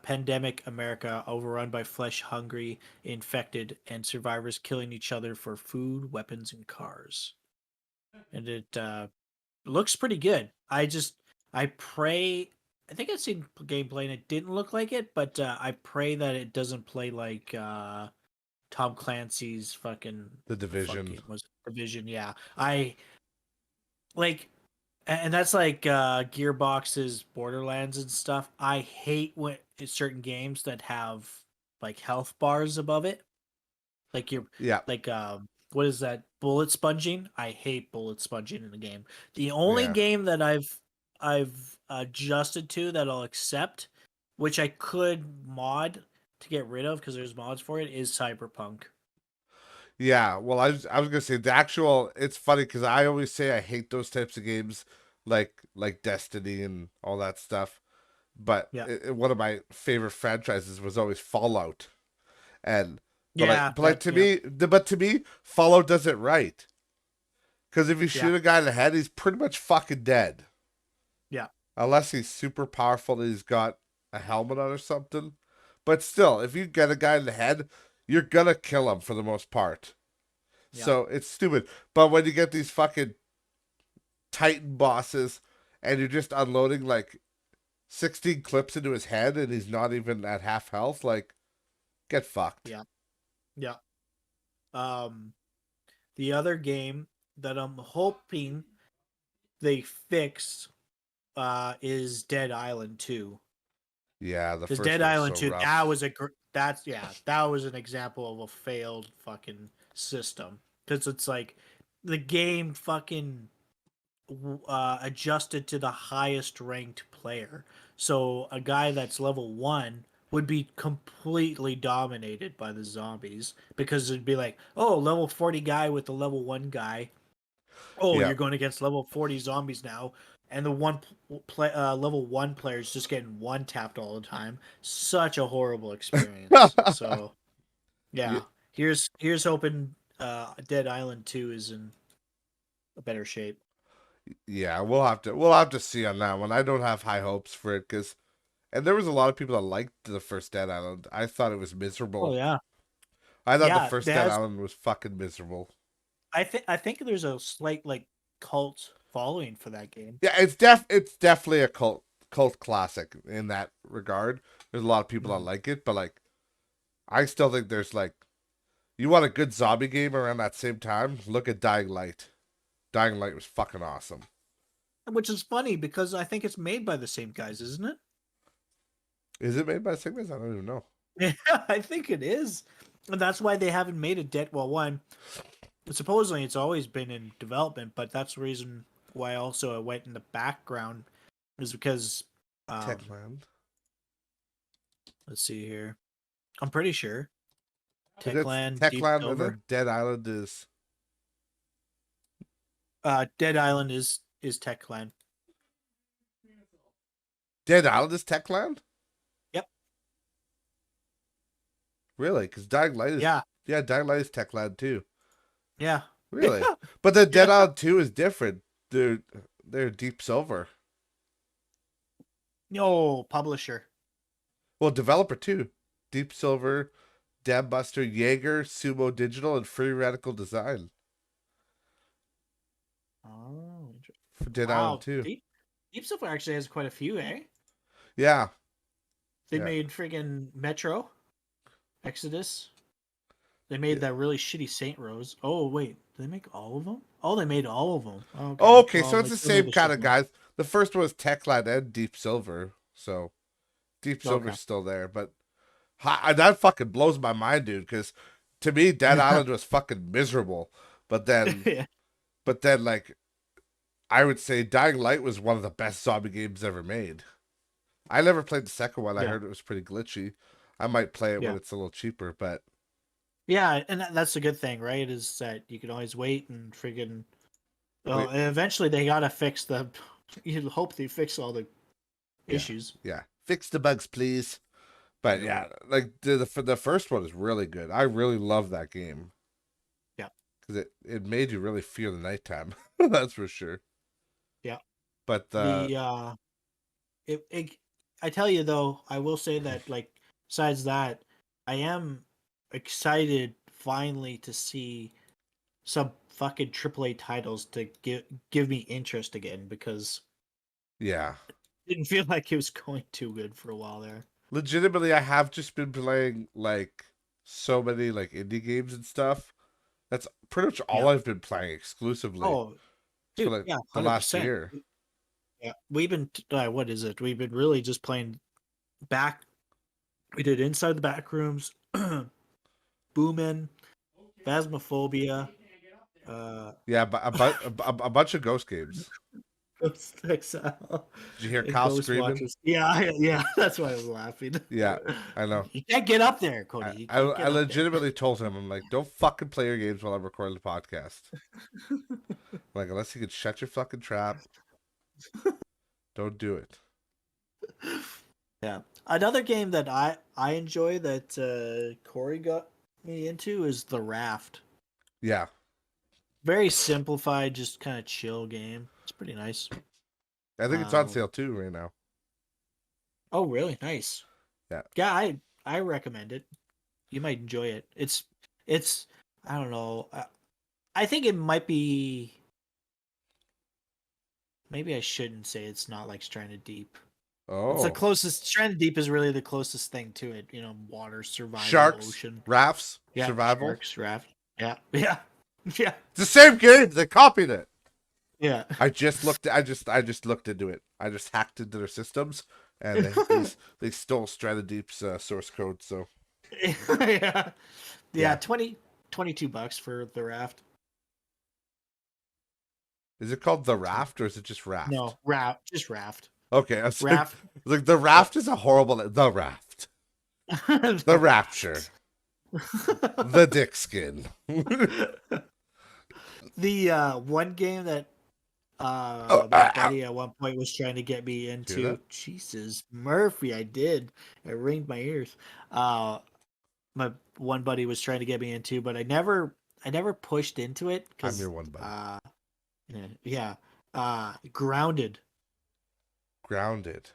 pandemic America, overrun by flesh hungry infected and survivors killing each other for food, weapons, and cars. And it looks pretty good. I pray. I think I've seen gameplay and it didn't look like it, but I pray that it doesn't play like Tom Clancy's fucking The Division. Division, yeah. I like, and that's like Gearbox's Borderlands and stuff. I hate when certain games that have like health bars above it, like what is that, bullet sponging? I hate bullet sponging in a game. The only game that I've adjusted to that I'll accept, which I could mod to get rid of because there's mods for it, is Cyberpunk. Yeah, well, I was gonna say the actual. It's funny because I always say I hate those types of games, like Destiny and all that stuff. But Yeah. one of my favorite franchises was always Fallout, and Yeah, but like that to yeah. me, but to me, Fallout does it right. Because if you Yeah. shoot a guy in the head, he's pretty much fucking dead. Yeah. Unless he's super powerful and he's got a helmet on or something. But still, if you get a guy in the head, you're gonna kill him for the most part. Yeah. So it's stupid. But when you get these fucking Titan bosses and you're just unloading like 16 clips into his head and he's not even at half health, like, get fucked. Yeah. Yeah. The other game that I'm hoping they fix is Dead Island 2. Yeah, the Because first Dead one's Island so 2, rough. that was an example of a failed fucking system. Because it's like the game fucking adjusted to the highest ranked player. So a guy that's level 1 would be completely dominated by the zombies because it'd be like, oh, level 40 guy with the level 1 guy. Oh, Yeah. you're going against level 40 zombies now, and the level 1 player is just getting one tapped all the time. Such a horrible experience. So, Yeah, yeah, here's hoping Dead Island 2 is in a better shape. yeah, we'll have to see on that one. I don't have high hopes for it because, and there was a lot of people that liked the first Dead Island. I thought it was Oh miserable. yeah. I thought the Yeah, first Dead Island was fucking miserable. I think there's a slight like cult following for that game. Yeah, it's definitely a cult classic in that regard. There's a lot of people that like it, but like I still think there's like you want a good zombie game around that same time, look at Dying Light. Dying Light was fucking awesome. Which is funny because I think it's made by the same guys, isn't it? Is it made by Sigmas? I don't even know. Yeah, I think it is. And that's why they haven't made a Dead Well one. Supposedly it's always been in development, but that's the reason why also it went in the background is because Techland. let's see here. I'm pretty sure. Techland, Deep and Silver. then Dead Island is Dead Island is Techland. Dead Island is Techland? Yep. Really? Because Dying Light is Yeah. Dying Light is Techland too. Yeah. Really? But the Dead Island 2 is different. They're Deep Silver. No, publisher. Well, developer too. Deep Silver, Dam Buster, Jaeger, Sumo Digital, and Free Radical Design. Oh, For Dead wow. Island 2. Deep Silver actually has quite a few, eh? Yeah. They Yeah. made friggin' Metro, Exodus. They made that really shitty Saint Rose. Oh wait, did they make all of them? Oh, they made all of them. Okay, Well, so it's they the still made same kind of shit guys. The first one was Techland and Deep Silver. So Deep Silver's Okay. still there. But that fucking blows my mind, dude, because to me, Dead Island was fucking miserable. But then, Yeah. like, I would say Dying Light was one of the best zombie games ever made. I never played the second one. I Yeah. heard it was pretty glitchy. I might play it when Yeah. it's a little cheaper, but Yeah, and that's a good thing, right? Is that you can always wait and friggin'. Well, Wait. eventually they gotta fix the. You hope they fix all the issues. yeah, fix the bugs, please. But yeah, like the first one is really good. I really love that game. Yeah, because it made you really fear the nighttime. That's for sure. Yeah, but I tell you though, I will say that like besides that, I am excited finally to see some fucking AAA titles to give me interest again because yeah, it didn't feel like it was going too good for a while there. legitimately, I have just been playing like so many like indie games and stuff. That's pretty much all I've been playing exclusively. Oh, dude, for like yeah, the last 100%. year. Yeah, we've been what is it? We've been really just playing back. We did Inside the Backrooms, Boomin, Phasmophobia. Yeah, but a bunch of Ghost games. Ghost Exile. Did you hear And Kyle Ghost screaming? Watchers. Yeah. That's why I was laughing. Yeah, I know. You can't get up there, Cody. You can't I get up legitimately told him, I'm like, don't fucking play your games while I'm recording the podcast. Like, unless you can shut your fucking trap, don't do it. there. Yeah. Another game that I enjoy that Corey got me into is The Raft. Yeah. Very simplified, just kind of chill game. It's pretty nice. I think it's on sale too right now. Oh, really? Nice. Yeah. Yeah, I recommend it. You might enjoy it. It's I don't know. I think it might be. Maybe I shouldn't say it's not like Stranded Deep. It's the Oh. closest. Stranded Deep is really the closest thing to it. You know, water, survival, Sharks, ocean. rafts, Yeah, survival. sharks, raft. Yeah, yeah, yeah, It's the same game. They copied it. yeah. I just looked into it. I just hacked into their systems, and they stole Stranded Deep's source code. So Yeah. Yeah. 22 bucks for the raft. is it called the raft or is it just raft? No, raft, just raft. Okay, I was Raft. like the raft is a horrible. The raft, the rapture, the dick skin. The one game that my buddy at one point was trying to get me into. that? Jesus, Murphy, I did. It ringed my ears. My one buddy was trying to get me into, but I never pushed into it I'm because your one buddy. Grounded. Grounded.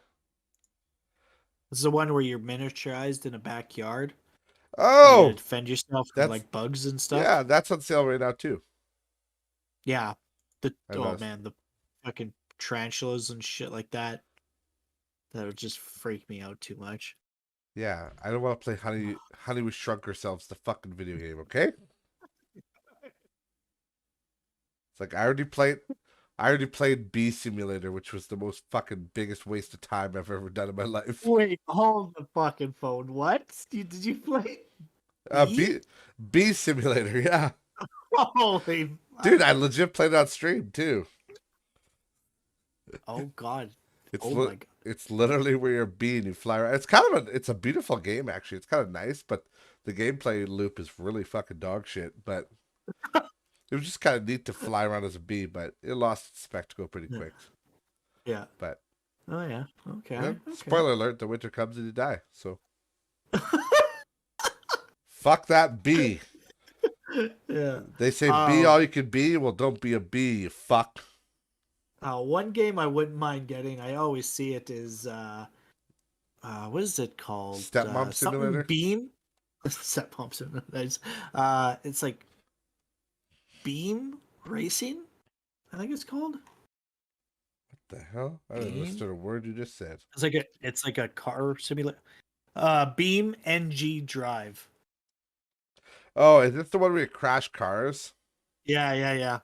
This is the one where you're miniaturized in a backyard. You Oh, gotta defend yourself from that's- like bugs and stuff. yeah, that's on sale right now too. Yeah. I Oh know. man, the fucking tarantulas and shit like that. That would just freak me out too much. Yeah, I don't want to play Honey We Shrunk Ourselves, the fucking video game. Okay. It's like I already played Bee Simulator, which was the most fucking biggest waste of time I've ever done in my life. Wait, hold the fucking phone. What? Did you play? Bee Simulator, yeah. Holy Dude, I legit played it on stream too. Oh god. It's Oh my god. it's literally where you're a bee and you fly around. It's a beautiful game actually. It's kind of nice, but the gameplay loop is really fucking dog shit. But it was just kind of neat to fly around as a bee, but it lost its spectacle pretty quick. Yeah. But Oh yeah. Okay. yeah, Okay. spoiler alert: the winter comes and you die. So fuck that bee. Yeah. They say be all you can be. Well, don't be a bee, you fuck. One game I wouldn't mind getting, I always see it, is what is it called? Stepmom Simulator? Something Beam? Stepmom Simulator. It's like Beam Racing, I think it's called. What the hell? I don't understand a word you just said. It's like a car simulator. Beam NG Drive. Oh, is this the one where you crash cars? Yeah.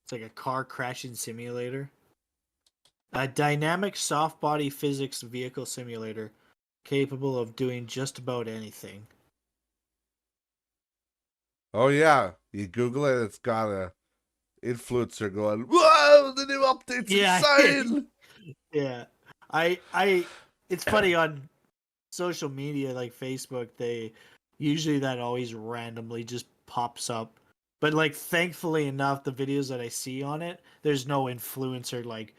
It's like a car crashing simulator. A dynamic soft body physics vehicle simulator capable of doing just about anything. Oh yeah, you Google it. It's got a influencer going, "Whoa, the new update's insane!" Yeah, I. It's funny on social media like Facebook. They usually that always randomly just pops up. But like, thankfully enough, the videos that I see on it, there's no influencer like.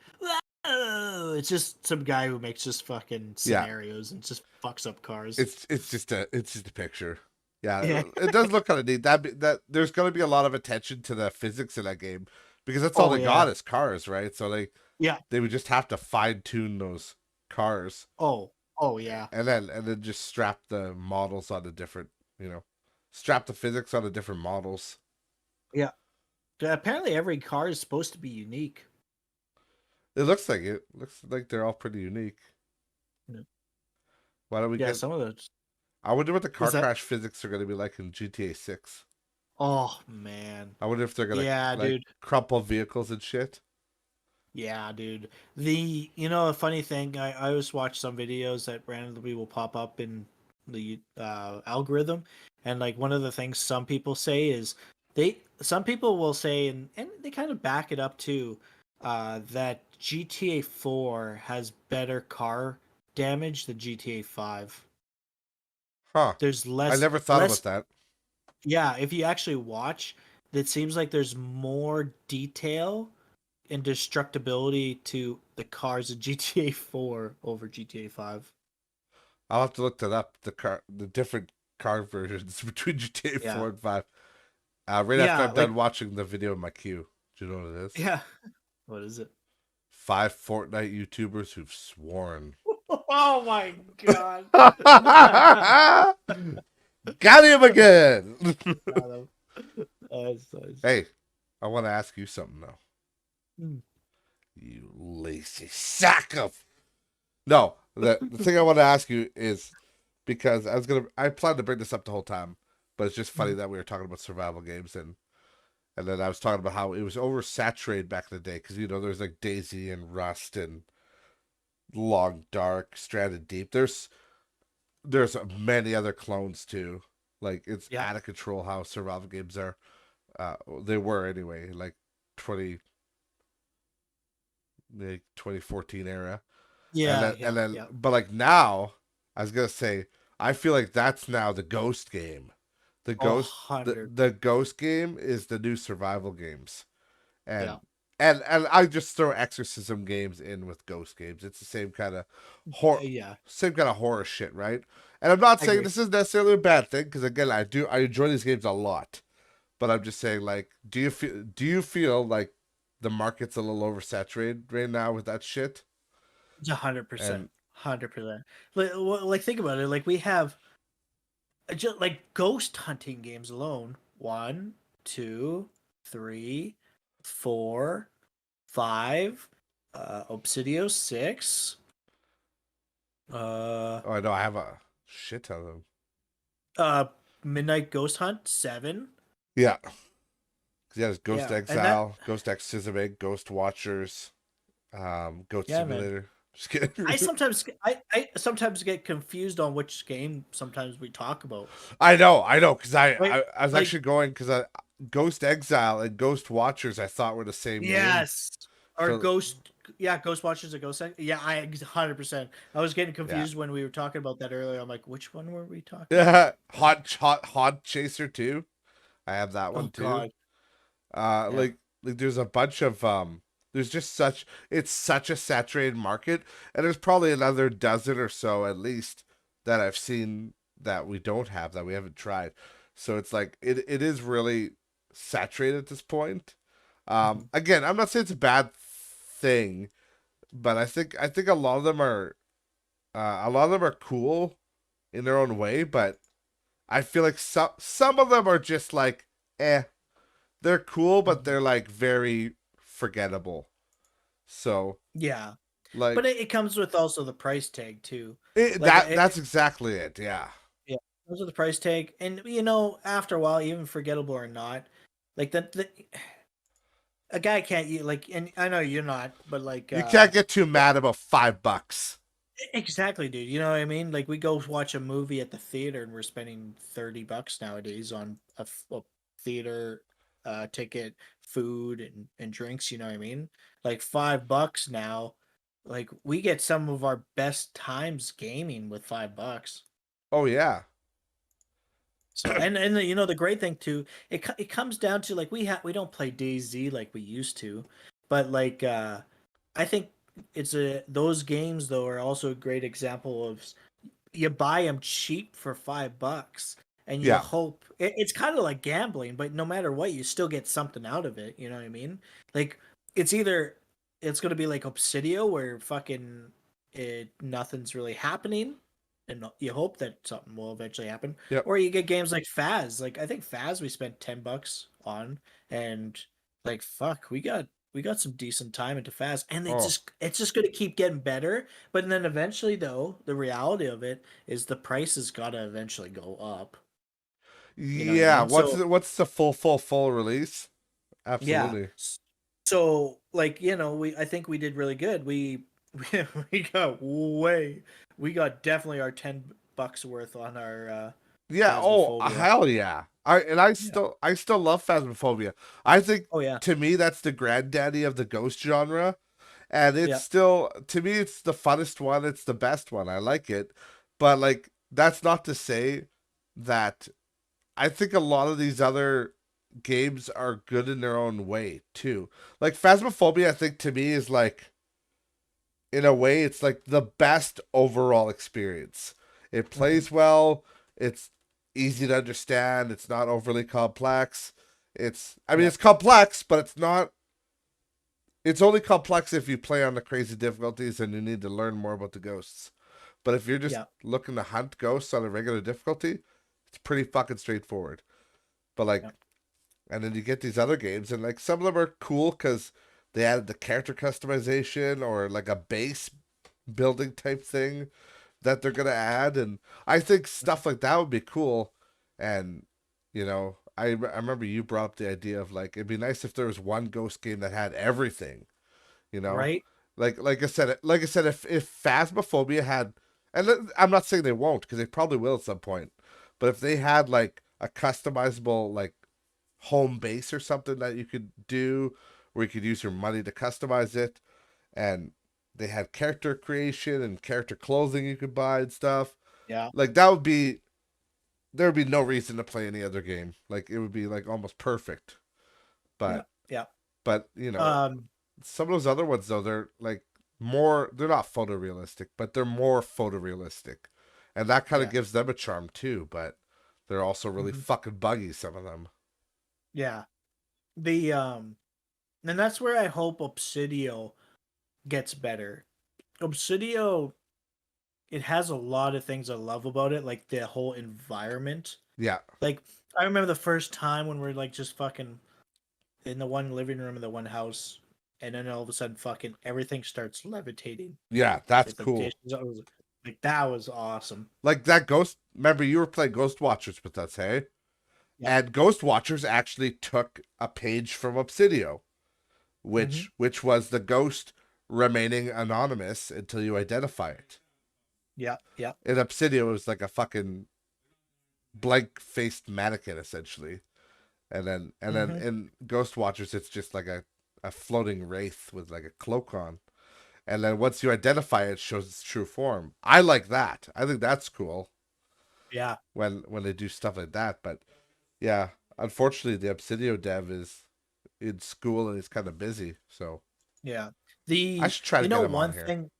It's just some guy who makes just fucking scenarios and just fucks up cars. It's just a picture. Yeah. It does look kind of neat. That there's going to be a lot of attention to the physics in that game because that's all they got is cars, right? So they would just have to fine tune those cars. Oh yeah. And then just strap the models onto different, strap the physics onto different models. Yeah. Apparently every car is supposed to be unique. It looks like it. Looks like they're all pretty unique. Yeah. Why don't we get some of those? I wonder what the car crash physics are going to be like in GTA 6. Oh man. I wonder if they're going to dude. crumple vehicles and shit. Yeah, dude. The funny thing, I always watch some videos that randomly will pop up in the algorithm, and like one of the things some people say is some people will say, and they kind of back it up too, that GTA 4 has better car damage than GTA 5. Huh. There's I never thought about that. Yeah, if you actually watch, it seems like there's more detail and destructibility to the cars in GTA 4 over GTA 5. I'll have to look that up. The different car versions between GTA 4 Yeah. and 5. Right after Yeah, I'm like done watching the video in my queue. Do you know what it is? yeah. What is it? 5 Fortnite YouTubers who've sworn. Oh my god. Got him again. That's nice. Hey, I want to ask you something though. Hmm. You lazy sack of. No, the thing I want to ask you is because I planned to bring this up the whole time, but it's just funny that we were talking about survival games and then I was talking about how it was oversaturated back in the day because there's like Daisy and Rust and Long Dark, Stranded Deep. There's many other clones too. Like it's Yeah. out of control how survival games are. They were anyway, like 2014 era. Yeah, And then yeah. but like now, I was gonna say, I feel like that's now the ghost game. The Oh, ghost 100. the ghost game is the new survival games. Yeah. And and I just throw exorcism games in with ghost games. It's the Yeah. same kind of horror shit, right? And I'm not I saying agree. this is necessarily a bad thing because again, I enjoy these games a lot. But I'm just saying, like, do you feel like the market's a little oversaturated right now with that shit? It's 100%. And 100%. Like think about it. Like we have just like ghost hunting games alone. 1, 2, 3, 4, 5, Obsidio 6, oh, I know I have a shit ton of them. uh, Midnight Ghost Hunt 7. Yeah, 'cause yeah, there's Ghost Yeah, and that Exile, Ghost Exorcism, Ghost Watchers, Goat yeah, man. Simulator. Just kidding. I sometimes get confused on which game sometimes we talk about. I know, because Like I was like actually going because Ghost Exile and Ghost Watchers I thought were the same game. yes. Or So Ghost, yeah, Ghost Watchers or Ghost. Yeah, 100%. I was getting yeah, confused when we were talking about that earlier. I'm like, which one were we talking about? yeah, Hot Chaser too. I have that one Oh too. God, yeah, Like there's a bunch of there's just it's such a saturated market, and there's probably another dozen or so at least that I've seen that we don't have that we haven't tried. So it's like it is really saturated at this point. Mhm. Again, I'm not saying it's a bad thing, but I think a lot of them are cool in their own way, but I feel like some of them are just like they're cool, but Mhm. they're like very forgettable. So Yeah. But like it comes with also the price tag too. Like that's exactly it. Yeah. yeah, it comes with the price tag, and after a while, even forgettable or not, like the a guy can't like, and I know you're not, but like You can't get too mad about $5. exactly, dude. You know what I mean? Like we go watch a movie at the theater and we're spending $30 nowadays on a theater ticket, food and drinks, you know what I mean? Like $5 now. Like we get some of our best times gaming with $5. Oh yeah. So and the great thing too, it comes down to like we don't play DayZ like we used to, but like I think those games though are also a great example of you buy them cheap for $5 and you Yeah. hope it's kind of like gambling, but no matter what, you still get something out of it. You know what I mean? Like it's gonna be like Obsidio where fucking nothing's really happening, and you hope that something will eventually happen. Yep. Or you get games like Faz. Like I think Faz we spent $10 on, and like fuck, we got some decent time into Faz, and Oh. it's just gonna keep getting better. But then eventually, though, the reality of it is the price has got to eventually go up. You know what I Yeah. mean? So What's the full release? yeah. Absolutely. So like I think we did really good. We got definitely our $10 worth on our Yeah. Oh, Phasmophobia. hell yeah. I still love Phasmophobia. I think Oh yeah. to me that's the granddaddy of the ghost genre, and it's Yeah. still to me it's the funnest one. It's the best one. I like it, but like that's not to say that I think a lot of these other games are good in their own way too. Like Phasmophobia, I think to me is like in a way it's like the best overall experience. It plays well, it's easy to understand, it's not overly complex. Yeah. It's complex, but it's only complex if you play on the crazy difficulties and you need to learn more about the ghosts. But if you're just Yeah. looking to hunt ghosts on a regular difficulty, it's pretty fucking straightforward. But like Yeah. and then you get these other games, and like some of them are cool because they added the character customization or like a base building type thing that they're gonna add, and I think stuff like that would be cool. And I remember you brought up the idea of like it'd be nice if there was one Ghost game that had everything. You know, Right. like I said, if Phasmophobia had, and I'm not saying they won't because they probably will at some point, but if they had like a customizable like home base or something that you could do where you could use your money to customize it, and they had character creation and character clothing you could buy and stuff, Yeah. like there would be no reason to play any other game. Like it would be like almost perfect. Yeah. but Yeah. but Um. some of those other ones though, they're like they're not photorealistic, but they're more photorealistic, and that kind of Yeah. gives them a charm too. But they're also really Mhm. fucking buggy, some of them. Yeah. The And that's where I hope Obsidio gets better. Obsidio, it has a lot of things I love about it, like the whole environment. Yeah. Like I remember the first time when we're like just fucking in the one living room in the one house, and then all of a sudden, fucking everything starts levitating. Yeah, that's It's like cool. dishes. Like that was awesome. Like that Ghost. Remember, you were playing Ghost Watchers with us, hey? Yep. And Ghost Watchers actually took a page from Obsidio, Hmm. which was the ghost remaining anonymous until you identify it. Yeah. Yeah. In Obsidio, it was like a fucking blank-faced mannequin, essentially. And then Hmm. in Ghost Watchers, it's just like a floating wraith with like a cloak on. And then once you identify it, it shows its true form. I like that. I think that's cool Yeah. when they do stuff like that. But yeah, unfortunately, the Obsidio dev is in school and he's kind of busy. So Yeah. I should try to get him on One here. thing.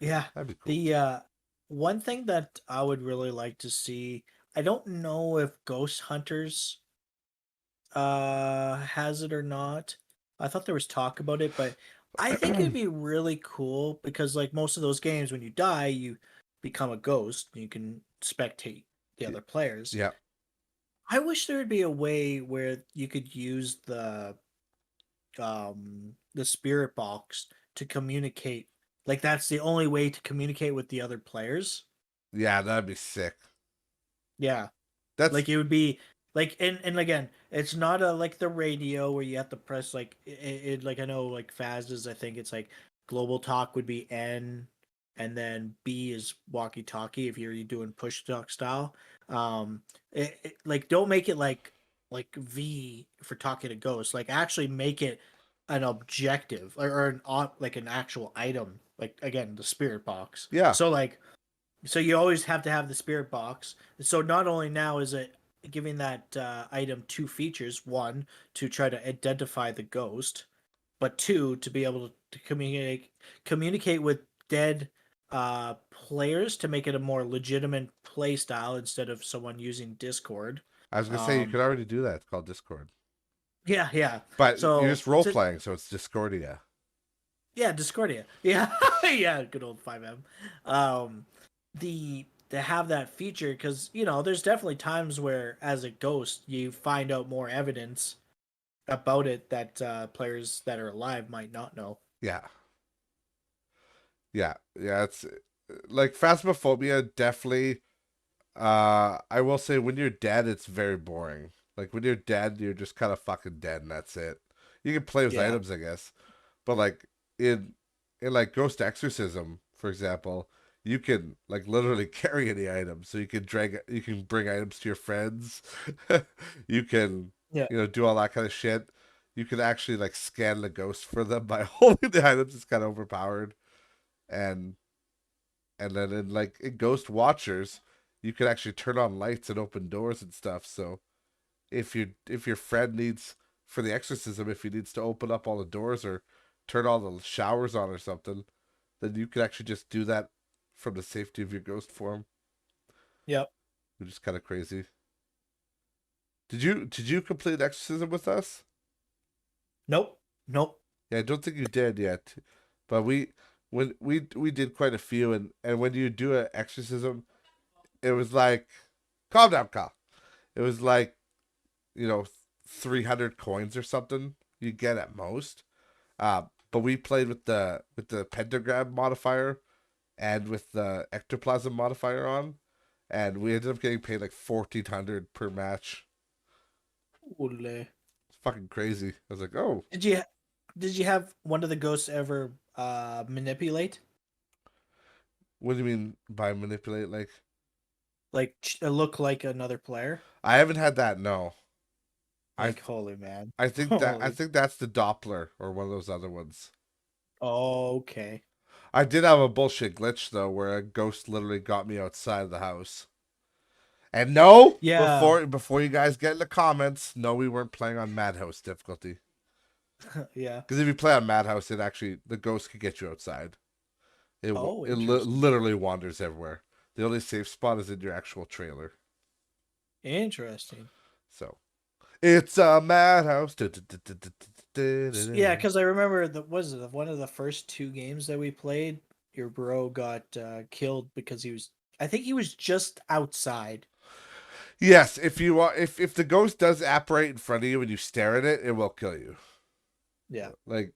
Yeah. That'd be cool. The one thing that I would really like to see. I don't know if Ghost Hunters has it or not. I thought there was talk about it, but I think it'd be really cool because like most of those games when you die, you become a ghost and you can spectate the other players. Yeah. I wish there would be a way where you could use the spirit box to communicate. Like that's the only way to communicate with the other players. Yeah, that'd be sick. Yeah. That's Like it would be like and again, it's not a like the radio where you have to press like like I know like Faz is I think it's like global talk would be N and then B is walkie talkie if you're doing push talk style. Like don't make it like V for talking to ghosts. Like actually make it an objective or like an actual item. Like again, the spirit box. yeah. So you always have to have the spirit box. So not only now is it giving that item two features: one, to try to identify the ghost, but two, to be able to communicate with dead players to make it a more legitimate play style instead of someone using Discord. I was gonna say you Um, could already do that. It's called Discord. yeah, yeah. But you're So just role playing, so it's Discordia. yeah, Discordia. Yeah, yeah, good old 5M. Um, the to have that feature because there's definitely times where as a ghost you find out more evidence about it that players that are alive might not know. Yeah. Yeah. Yeah. It's like Phasmophobia definitely. I will say when you're dead, it's very boring. Like when you're dead, you're just kind of fucking dead, and that's it. You can play with Yeah. items, I guess, but like in like Ghost Exorcism, for example, you can like literally carry any item. So you can bring items to your friends. You can, Yeah. do all that kind of shit. You can actually like scan the ghost for them by holding the items. It's kind of overpowered. And then in Ghost Watchers, you can actually turn on lights and open doors and stuff. So if your friend needs for the exorcism, if he needs to open up all the doors or turn all the showers on or something, then you can actually just do that from the safety of your ghost form, Yep. which is kind of crazy. Did you complete exorcism with us? Nope. Nope. Yeah, I don't think you did yet, but we did quite a few, and when you do an exorcism, it was like, calm down, Kyle. It was like, 300 coins or something you get at most. But we played with the pentagram modifier and with the ectoplasm modifier on, and we ended up getting paid like 1,400 per match. Ole. It's fucking crazy. I was like, oh. Did you have one of the ghosts ever manipulate? What do you mean by manipulate? Like look like another player? I haven't had that. No. Like, holy man. I think that's the Doppler or one of those other ones. Oh, okay. I did have a bullshit glitch though, where a ghost literally got me outside of the house. And no, Yeah. before you guys get in the comments, no, we weren't playing on Madhouse difficulty. Yeah. Because if you play on Madhouse, the ghost could get you outside. It literally wanders everywhere. The only safe spot is in your actual trailer. Interesting. So, it's a madhouse. Yeah, because I remember one of the first 2 games that we played. Your bro got killed because I think he was just outside. Yes, if the ghost does apparate in front of you and you stare at it, it will kill you. Yeah. Like,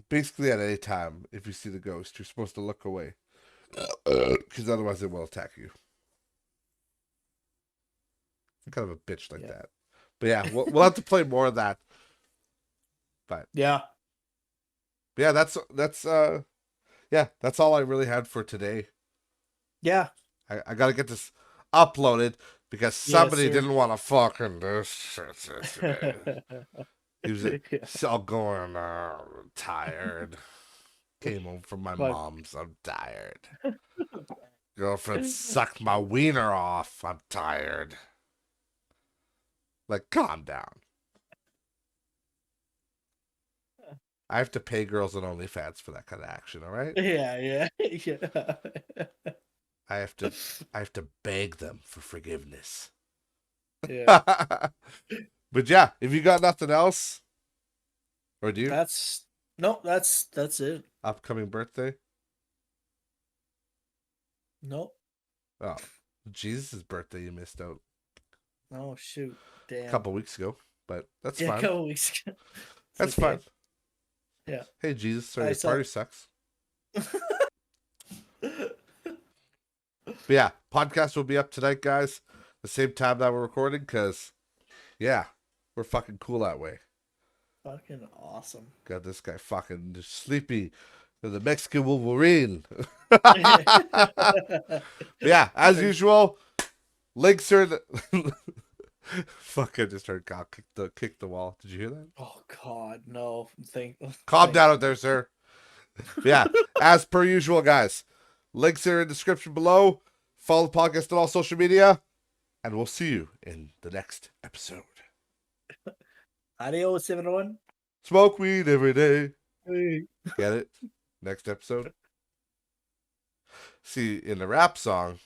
basically at any time, if you see the ghost, you're supposed to look away. Because otherwise it will attack you. I'm kind of a bitch like that. But yeah, we'll have to play more of that. But yeah. that's all I really had for today. Yeah. I gotta get this uploaded because somebody didn't want to fucking do shit today. He was all going tired. Came home from my mom's. I'm tired. Girlfriend sucked my wiener off. I'm tired. Like, calm down. I have to pay girls on OnlyFans for that kind of action, all right? Yeah. I have to beg them for forgiveness. Yeah. But yeah, if you got nothing else, or do you? That's it. Upcoming birthday? Nope. Oh, Jesus' birthday you missed out. Oh shoot. Damn. A couple weeks ago, but that's fine. A couple weeks ago. That's fine. Yeah. Hey Jesus, sorry, your party sucks. But yeah, podcast will be up tonight, guys. The same time that we're recording, because yeah, we're fucking cool that way. Fucking awesome. Got this guy fucking sleepy. The Mexican Wolverine. Yeah, as usual, links are in the... Fuck, I just heard Kyle kick the wall. Did you hear that? Oh God, no. Calm down out there, sir. Yeah, as per usual, guys. Links are in the description below. Follow the podcast on all social media. And we'll see you in the next episode. Adios, everyone. Smoke weed every day. Hey. Get it? Next episode. See, in the rap song,